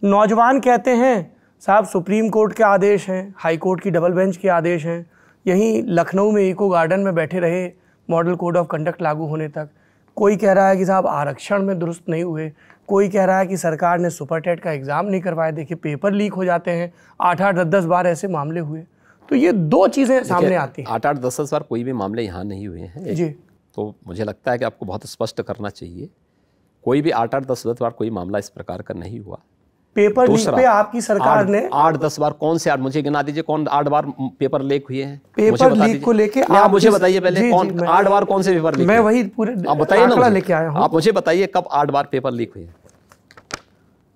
नौजवान कहते हैं साहब सुप्रीम कोर्ट के आदेश हैं, हाई कोर्ट की डबल बेंच के आदेश हैं, यहीं लखनऊ में इको गार्डन में बैठे रहे मॉडल कोड ऑफ कंडक्ट लागू होने तक। कोई कह रहा है कि साहब आरक्षण में दुरुस्त नहीं हुए, कोई कह रहा है कि सरकार ने सुपर टेट का एग्ज़ाम नहीं करवाया, देखिए पेपर लीक हो जाते हैं, 8-8, 10-10 बार ऐसे मामले हुए। तो ये दो चीज़ें सामने आती हैं। 8-8, 10-10 बार कोई भी मामले यहाँ नहीं हुए हैं जी। तो मुझे लगता है कि आपको बहुत स्पष्ट करना चाहिए, कोई भी 8-8, 10-10 बार कोई मामला इस प्रकार का नहीं हुआ। पेपर लीक पे आपकी सरकार ने 8-10 बार, कौन से 8, मुझे गिना दीजिए कौन 8 बार पेपर लीक हुए हैं? पेपर लीक को लेके आप मुझे बताइए पहले, कौन 8 बार कौन से पेपर लीक? मैं वही पूरे आप बताइए ना, लेके आया हूं। आप मुझे बताइए कब 8 बार पेपर लीक हुए?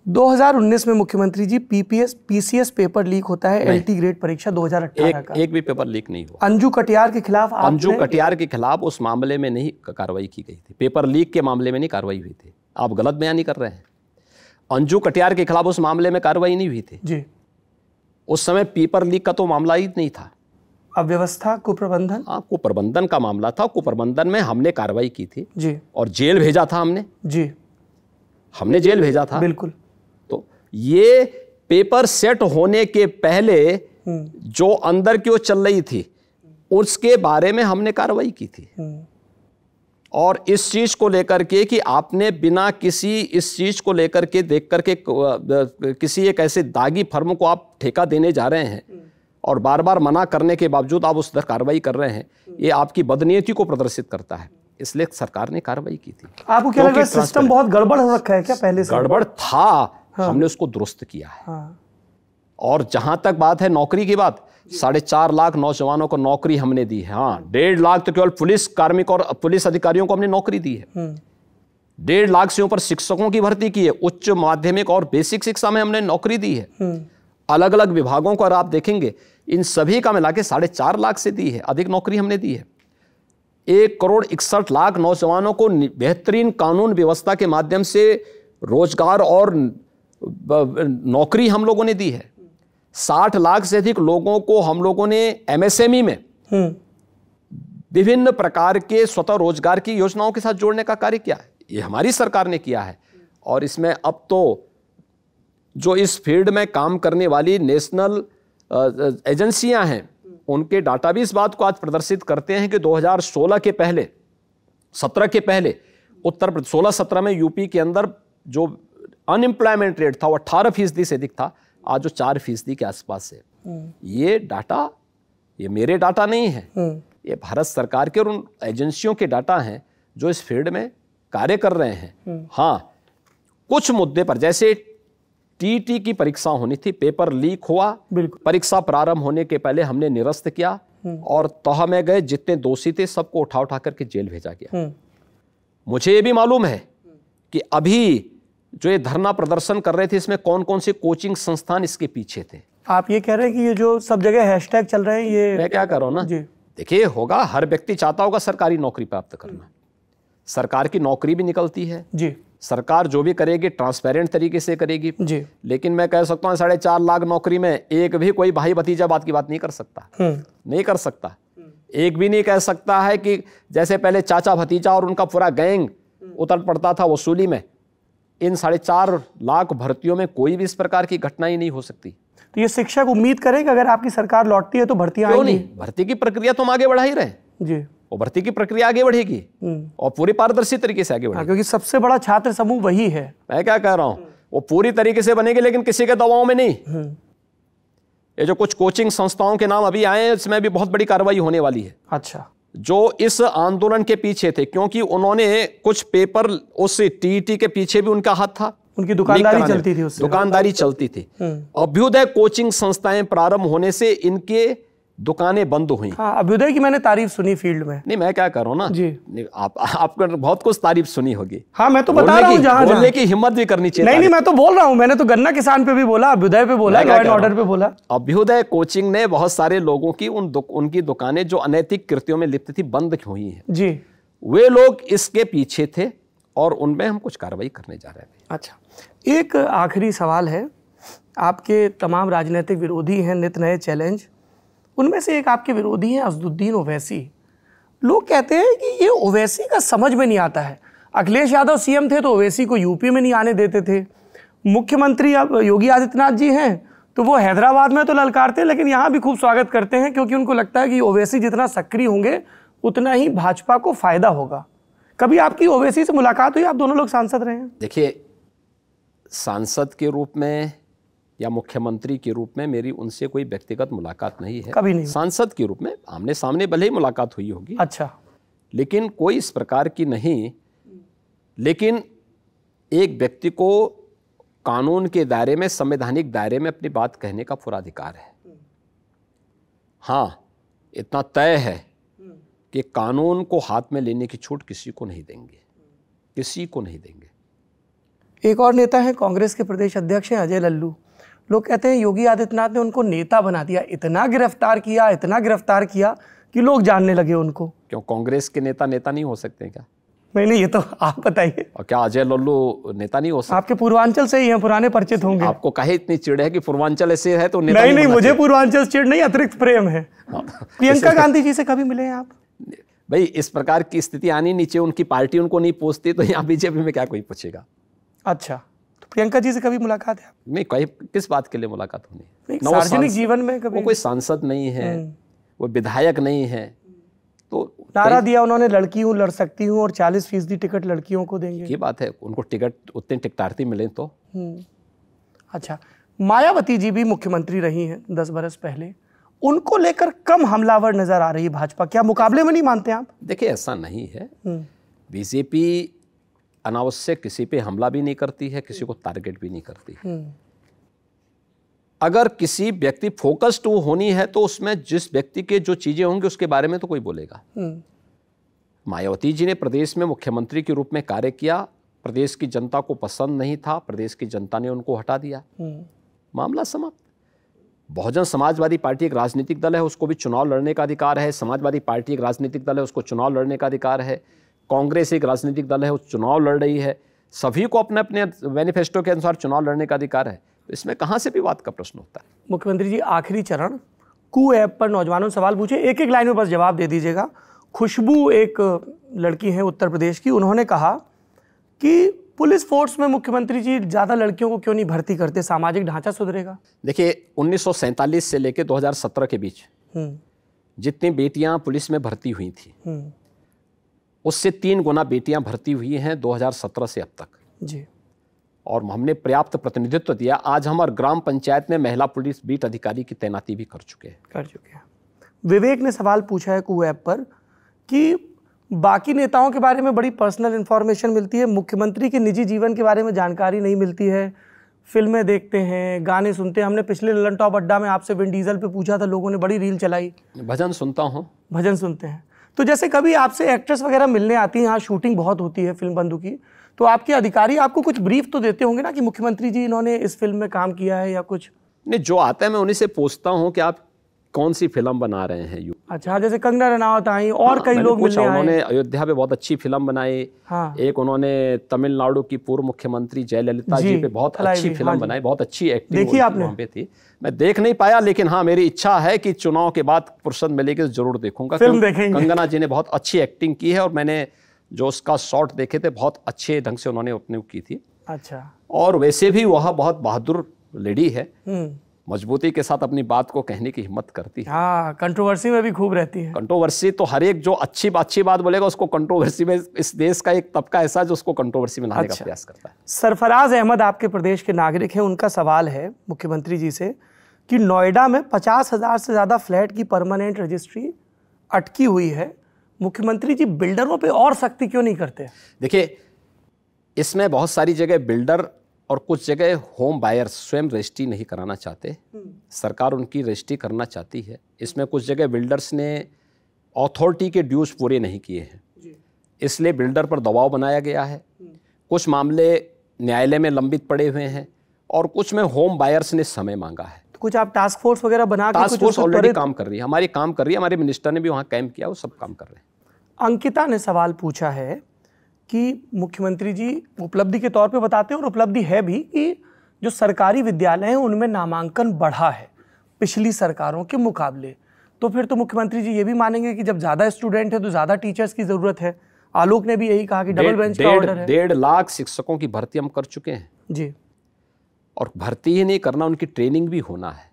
2019 में मुख्यमंत्री जी पीसीएस पेपर लीक होता है, एलटी ग्रेड परीक्षा 2018 का। एक भी पेपर लीक नहीं हुआ। अंजू कटियार के खिलाफ के खिलाफ उस मामले में नहीं कार्रवाई की गई थी, पेपर लीक के मामले में नहीं कार्रवाई हुई थी। आप गलत बयानी कर रहे हैं। अंजू कटियार के खिलाफ उस मामले में कार्रवाई नहीं हुई थी जी। उस समय पेपर लीक का तो मामला ही नहीं था। अव्यवस्था, कुप्रबंधन, कुप्रबंधन का मामला था। कुप्रबंधन में हमने कार्रवाई की थी जी, और जेल भेजा था हमने जी, हमने जेल भेजा था बिल्कुल। तो ये पेपर सेट होने के पहले जो अंदर की वो चल रही थी उसके बारे में हमने कार्रवाई की थी। और इस चीज को लेकर के कि आपने बिना किसी इस चीज को लेकर के देख करके किसी एक ऐसे दागी फर्म को आप ठेका देने जा रहे हैं और बार बार मना करने के बावजूद आप उस पर कार्रवाई कर रहे हैं, ये आपकी बदनीयती को प्रदर्शित करता है। इसलिए सरकार ने कार्रवाई की थी। आपको क्या लग रहा है सिस्टम बहुत गड़बड़ हो रखा है क्या पहले से? गड़बड़ था, हमने उसको दुरुस्त किया है। और जहां तक बात है नौकरी की बात, 4.5 लाख नौजवानों को नौकरी हमने दी है। हाँ, 1.5 लाख तो केवल पुलिस कार्मिक और पुलिस अधिकारियों को हमने नौकरी दी है। 1.5 लाख से ऊपर शिक्षकों की भर्ती की है। उच्च माध्यमिक और बेसिक शिक्षा में हमने नौकरी दी है। अलग अलग विभागों को अगर आप देखेंगे इन सभी का मिला के 4.5 लाख से दी है, अधिक नौकरी हमने दी है। 1.61 करोड़ नौजवानों को बेहतरीन कानून व्यवस्था के माध्यम से रोजगार और नौकरी हम लोगों ने दी है। 60 लाख से अधिक लोगों को हम लोगों ने एमएसएमई में विभिन्न प्रकार के स्वतः रोजगार की योजनाओं के साथ जोड़ने का कार्य किया है। ये हमारी सरकार ने किया है। और इसमें अब तो जो इस फील्ड में काम करने वाली नेशनल एजेंसियां हैं उनके डाटा भी इस बात को आज प्रदर्शित करते हैं कि 2016 के पहले 17 के पहले उत्तर प्रदेश 16-17 में यूपी के अंदर जो अनएम्प्लॉयमेंट रेट था वो 18% से अधिक था, आज जो 4% के आसपास है। ये डाटा, ये मेरे डाटा नहीं है, ये भारत सरकार के और उन एजेंसियों के डाटा हैं जो इस फील्ड में कार्य कर रहे हैं। हाँ, कुछ मुद्दे पर जैसे टीटी की परीक्षा होनी थी, पेपर लीक हुआ, परीक्षा प्रारंभ होने के पहले हमने निरस्त किया और तह में गए जितने दोषी थे सबको उठा उठा करके जेल भेजा गया। मुझे ये भी मालूम है कि अभी जो ये धरना प्रदर्शन कर रहे थे इसमें कौन कौन से कोचिंग संस्थान इसके पीछे थे। आप ये कह रहे हैं कि ये जो सब जगह हैशटैग चल रहे हैं, ये मैं क्या कर रहा हूं ना जी, देखिए होगा, हर व्यक्ति चाहता होगा सरकारी नौकरी प्राप्त करना। सरकार की नौकरी भी निकलती है जी, सरकार जो भी करेगी ट्रांसपेरेंट तरीके से करेगी जी। लेकिन मैं कह सकता हूँ 4.5 लाख नौकरी में एक भी कोई भाई भतीजा बात की बात नहीं कर सकता, नहीं कर सकता। एक भी नहीं कह सकता है कि जैसे पहले चाचा भतीजा और उनका पूरा गैंग उतर पड़ता था वसूली में, इन 4.5 लाख भर्तियों में कोई भी इस प्रकार की घटना ही नहीं हो सकती। तो ये शिक्षक उम्मीद करें कि अगर आपकी सरकार लौटती है तो भर्तियां आएंगी? क्यों नहीं, भर्ती की प्रक्रिया तो हम आगे बढ़ा ही रहे जी। वो भर्ती की प्रक्रिया आगे बढ़ेगी और पूरी पारदर्शी तरीके से आगे बढ़ेगी, क्योंकि सबसे बड़ा छात्र समूह वही है। मैं क्या कह रहा हूं, वो पूरी तरीके से बनेगी लेकिन किसी के दबाव में नहीं। ये जो कुछ कोचिंग संस्थाओं के नाम अभी आए हैं, इसमें भी बहुत बड़ी कार्रवाई होने वाली है। अच्छा। जो इस आंदोलन के पीछे थे, क्योंकि उन्होंने कुछ पेपर, उस टीईटी के पीछे भी उनका हाथ था, उनकी दुकानदारी चलती थी, उससे दुकानदारी चलती थी। अभ्युदय कोचिंग संस्थाएं प्रारंभ होने से इनके दुकानें बंद हुई। हाँ, अभ्युदय की मैंने तारीफ सुनी फील्ड में। नहीं, मैं क्या कर रहा हूं ना जी, आपको बहुत कुछ तारीफ सुनी होगी। हाँ, मैं तो बता रहा हूँ, जहां बोलने की हिम्मत भी करनी चाहिए। नहीं, मैं तो बोल रहा हूँ, मैंने तो गन्ना किसान पे भी बोला, अभ्युदय पे बोला, लॉ एंड ऑर्डर पे बोला। अभ्युदय कोचिंग ने बहुत सारे लोगों की उनकी दुकानें जो अनैतिक कृत्यों में लिप्त थी बंद हुई हैं जी। वे लोग इसके पीछे थे और उनमें हम कुछ कार्रवाई करने जा रहे हैं। अच्छा, एक आखिरी सवाल है। आपके तमाम राजनीतिक विरोधी हैं, नित नए चैलेंज, उनमें से एक आपके विरोधी हैं असदुद्दीन ओवैसी। लोग कहते हैं कि ये ओवैसी का समझ में नहीं आता है। अखिलेश यादव सीएम थे तो ओवैसी को यूपी में नहीं आने देते थे। मुख्यमंत्री अब योगी आदित्यनाथ जी हैं तो वो हैदराबाद में तो ललकारते हैं, लेकिन यहाँ भी खूब स्वागत करते हैं, क्योंकि उनको लगता है कि ओवैसी जितना सक्रिय होंगे उतना ही भाजपा को फायदा होगा। कभी आपकी ओवैसी से मुलाकात हुई? आप दोनों लोग सांसद रहे हैं। देखिए, सांसद के रूप में या मुख्यमंत्री के रूप में मेरी उनसे कोई व्यक्तिगत मुलाकात नहीं है। कभी नहीं? सांसद के रूप में आमने सामने भले ही मुलाकात हुई होगी। अच्छा। लेकिन कोई इस प्रकार की नहीं। लेकिन एक व्यक्ति को कानून के दायरे में, संवैधानिक दायरे में अपनी बात कहने का पूरा अधिकार है। हाँ, इतना तय है कि कानून को हाथ में लेने की छूट किसी को नहीं देंगे, किसी को नहीं देंगे। एक और नेता है, कांग्रेस के प्रदेश अध्यक्ष हैं अजय लल्लू। लोग कहते हैं योगी आदित्यनाथ ने उनको नेता बना दिया, इतना गिरफ्तार किया कि लोग जानने लगे उनको। क्यों कांग्रेस के नेता नहीं हो सकते क्या? नहीं, ये तो आप बताइए। और क्या अजय लल्लू नेता नहीं हो सकते? आपके पूर्वांचल से ही हैं, पुराने परिचित होंगे। आपको काहे इतनी चिढ़ है कि पूर्वांचल ऐसे है तो नेता नहीं, मुझे पूर्वांचल से चिढ़ नहीं, अतिरिक्त प्रेम है। प्रियंका गांधी जी से कभी मिले हैं आप? भाई, इस प्रकार की स्थिति आनी नीचे, उनकी पार्टी उनको नहीं पूछती तो यहाँ बीजेपी में क्या कोई पूछेगा। अच्छा, तो प्रियंका जी से कभी मुलाकात है? नहीं, किस बात के लिए मुलाकात होनी? सार्वजनिक जीवन में कभी? वो कोई सांसद नहीं है, वो विधायक नहीं है। तो नारा दिया उन्होंने, लड़की हूँ, लड़ सकती हूँ, और 40% टिकट लड़कियों को देंगे। ये बात है, उनको टिकट उतने टिकटार्थी मिले तो। अच्छा, मायावती जी भी मुख्यमंत्री रही हैं 10 बरस पहले, उनको लेकर कम हमलावर नजर आ रही है भाजपा। क्या मुकाबले में नहीं मानते आप? देखिए, ऐसा नहीं है। बीजेपी अनावश्यक किसी पे हमला भी नहीं करती है, किसी को टारगेट भी नहीं करती है। अगर किसी व्यक्ति फोकस्ड होनी है तो उसमें जिस व्यक्ति के जो चीजें होंगी उसके बारे में तो कोई बोलेगा। मायावती जी ने प्रदेश में मुख्यमंत्री के रूप में कार्य किया, प्रदेश की जनता को पसंद नहीं था, प्रदेश की जनता ने उनको हटा दिया, मामला समाप्त। बहुजन समाजवादी पार्टी एक राजनीतिक दल है, उसको भी चुनाव लड़ने का अधिकार है। समाजवादी पार्टी एक राजनीतिक दल है, उसको चुनाव लड़ने का अधिकार है। कांग्रेस एक राजनीतिक दल है, वो चुनाव लड़ रही है। सभी को अपने अपने मैनिफेस्टो के अनुसार चुनाव लड़ने का अधिकार है। इसमें कहां से भी बात का प्रश्न होता है। मुख्यमंत्री जी, आखिरी चरण, कू ऐप पर नौजवानों ने सवाल पूछे, एक एक लाइन में बस जवाब दे दीजिएगा। खुशबू एक लड़की है उत्तर प्रदेश की, उन्होंने कहा कि पुलिस फोर्स में मुख्यमंत्री जी ज्यादा लड़कियों को क्यों नहीं भर्ती करते, सामाजिक ढांचा सुधरेगा? देखिए, 1947 से लेकर 2017 के बीच जितनी बेटियां पुलिस में भर्ती हुई थी उससे 3 गुना बेटियां भर्ती हुई हैं 2017 से अब तक जी। और हमने पर्याप्त प्रतिनिधित्व दिया। आज हमारे ग्राम पंचायत में महिला पुलिस बीट अधिकारी की तैनाती भी कर चुके हैं। विवेक ने सवाल पूछा है कू ऐप पर कि बाकी नेताओं के बारे में बड़ी पर्सनल इंफॉर्मेशन मिलती है, मुख्यमंत्री के निजी जीवन के बारे में जानकारी नहीं मिलती है। फिल्में देखते हैं, गाने सुनते हैं। हमने पिछले ललन टॉप अड्डा में आपसे विन डीजल पे पूछा था, लोगों ने बड़ी रील चलाई। भजन सुनता हूँ। भजन सुनते हैं। तो जैसे कभी आपसे एक्ट्रेस वगैरह मिलने आती है, यहाँ शूटिंग बहुत होती है फिल्म बंधु की, तो आपके अधिकारी आपको कुछ ब्रीफ तो देते होंगे ना कि मुख्यमंत्री जी इन्होंने इस फिल्म में काम किया है या कुछ? नहीं, जो आता है मैं उन्हीं से पूछता हूँ कि आप कौन सी फिल्म बना रहे हैं। अच्छा, जैसे कंगना रनावत आई और कई लोग मिलने आए। उन्होंने अयोध्या पे बहुत अच्छी फिल्म बनाई। हाँ। एक उन्होंने तमिलनाडु की पूर्व मुख्यमंत्री जयललिता जी पे बहुत अच्छी फिल्म बनाई, बहुत अच्छी एक्टिंग देखी आपने? वहाँ पे थी। मैं देख नहीं पाया, लेकिन हाँ, मेरी इच्छा है कि चुनाव के बाद फुर्सत मिलेगी तो जरूर देखूंगा। फिल्म देखेंगे। कंगना जी ने बहुत अच्छी एक्टिंग की है और मैंने जो उसका शॉट देखे थे बहुत अच्छे ढंग से उन्होंने अपने की थी। अच्छा। और वैसे भी वह बहुत बहादुर लेडी है, मजबूती के साथ अपनी बात को कहने की हिम्मत करती है। हाँ, कंट्रोवर्सी में भी खूब रहती है। कंट्रोवर्सी तो हर एक जो अच्छी बात बोलेगा उसको कंट्रोवर्सी में, इस देश का एक तबका ऐसा जो उसको कंट्रोवर्सी में लाने का प्रयास करता है। सरफराज अहमद आपके प्रदेश के नागरिक हैं, उनका सवाल है मुख्यमंत्री जी से कि नोएडा में 50,000 से ज़्यादा फ्लैट की परमानेंट रजिस्ट्री अटकी हुई है। मुख्यमंत्री जी बिल्डरों पे और सख्ती क्यों नहीं करते? देखिए, इसमें बहुत सारी जगह बिल्डर और कुछ जगह होम बायर्स स्वयं रजिस्ट्री नहीं कराना चाहते, सरकार उनकी रजिस्ट्री करना चाहती है। इसमें कुछ जगह बिल्डर्स ने अथॉरिटी के ड्यूज पूरे नहीं किए हैं, इसलिए बिल्डर पर दबाव बनाया गया है। कुछ मामले न्यायालय में लंबित पड़े हुए हैं और कुछ में होम बायर्स ने समय मांगा है। तो कुछ आप टास्क फोर्स वगैरह बना के टास्क फोर्स ऑलरेडी काम कर रही है, हमारी काम कर रही है, हमारे मिनिस्टर ने भी वहाँ कैंप किया, वो सब काम कर रहे हैं। अंकिता ने सवाल पूछा है कि मुख्यमंत्री जी उपलब्धि के तौर पे बताते हैं, और उपलब्धि है भी, कि जो सरकारी विद्यालय हैं उनमें नामांकन बढ़ा है पिछली सरकारों के मुकाबले। तो फिर तो मुख्यमंत्री जी ये भी मानेंगे कि जब ज़्यादा स्टूडेंट है तो ज़्यादा टीचर्स की ज़रूरत है। आलोक ने भी यही कहा कि डबल बेंच का ऑर्डर है। 1.5 लाख शिक्षकों की भर्ती हम कर चुके हैं जी, और भर्ती ही नहीं करना, उनकी ट्रेनिंग भी होना है।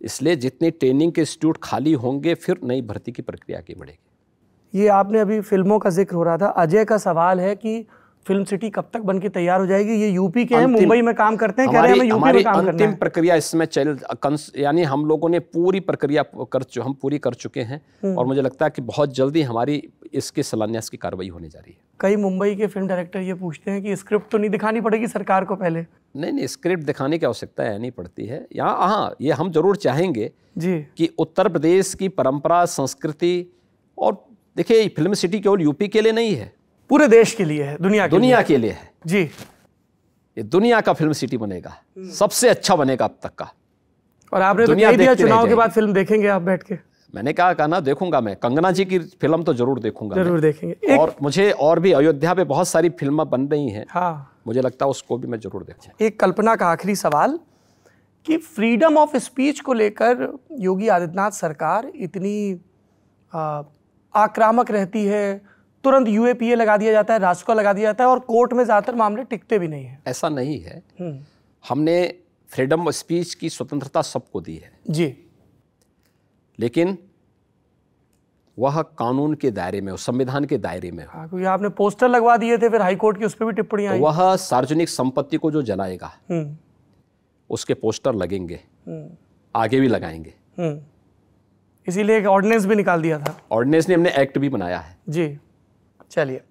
इसलिए जितने ट्रेनिंग के इंस्टीट्यूट खाली होंगे फिर नई भर्ती की प्रक्रिया आगे बढ़ेगी। ये आपने अभी फिल्मों का जिक्र हो रहा था, अजय का सवाल है कि फिल्म सिटी कब तक बनके तैयार हो जाएगी? ये यूपी के हैं, मुंबई में काम करते हैं, कह रहे हैं हमें यूपी में काम करना है। अंतिम प्रक्रिया इसमें यानी हम लोगों ने पूरी प्रक्रिया हम पूरी कर चुके हैं और मुझे लगता है कि बहुत जल्दी हमारी इसके शिलान्यास की कार्रवाई होने जा रही है। कई मुंबई के फिल्म डायरेक्टर ये पूछते हैं कि स्क्रिप्ट तो नहीं दिखानी पड़ेगी सरकार को पहले? नहीं, स्क्रिप्ट दिखाने की आवश्यकता है नहीं पड़ती है यहाँ। हाँ, ये हम जरूर चाहेंगे जी कि उत्तर प्रदेश की परंपरा, संस्कृति, और देखिए फिल्म सिटी केवल यूपी के लिए नहीं है, पूरे देश के लिए है, दुनिया के लिए है जी। ये दुनिया का फिल्म सिटी बनेगा, सबसे अच्छा बनेगा अब तक का। और आपने तो कह दिया चुनाव के बाद फिल्म देखेंगे आप बैठ के। मैंने कहा ना, देखूंगा मैं कंगना जी की फिल्म तो जरूर देखूंगा, जरूर देखेंगे। और मुझे और भी अयोध्या पे बहुत सारी फिल्में बन रही हैं, हाँ, मुझे लगता है उसको भी मैं जरूर देखूंगा। एक कल्पना का आखिरी सवाल कि फ्रीडम ऑफ स्पीच को लेकर योगी आदित्यनाथ सरकार इतनी आक्रामक रहती है, तुरंत यूएपीए लगा दिया जाता है, रास्को लगा दिया जाता है, और कोर्ट में ज्यादातर मामले टिकते भी नहीं है। ऐसा नहीं है, हमने फ्रीडम ऑफ स्पीच की स्वतंत्रता सबको दी है जी, लेकिन वह कानून के दायरे में, संविधान के दायरे में। हाँ, क्योंकि आपने पोस्टर लगवा दिए थे, फिर हाईकोर्ट की उस पर भी टिप्पणियां आई। वह सार्वजनिक संपत्ति को जो जलाएगा उसके पोस्टर लगेंगे, आगे भी लगाएंगे। इसीलिए एक ऑर्डिनेंस भी निकाल दिया था। ऑर्डिनेंस ने, हमने एक्ट भी बनाया है जी। चलिए,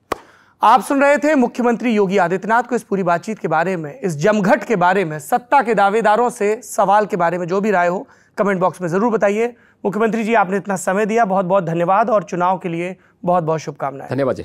आप सुन रहे थे मुख्यमंत्री योगी आदित्यनाथ को इस पूरी बातचीत के बारे में, इस जमघट के बारे में, सत्ता के दावेदारों से सवाल के बारे में जो भी राय हो कमेंट बॉक्स में जरूर बताइए। मुख्यमंत्री जी, आपने इतना समय दिया, बहुत बहुत धन्यवाद, और चुनाव के लिए बहुत बहुत शुभकामनाएं। धन्यवाद जी।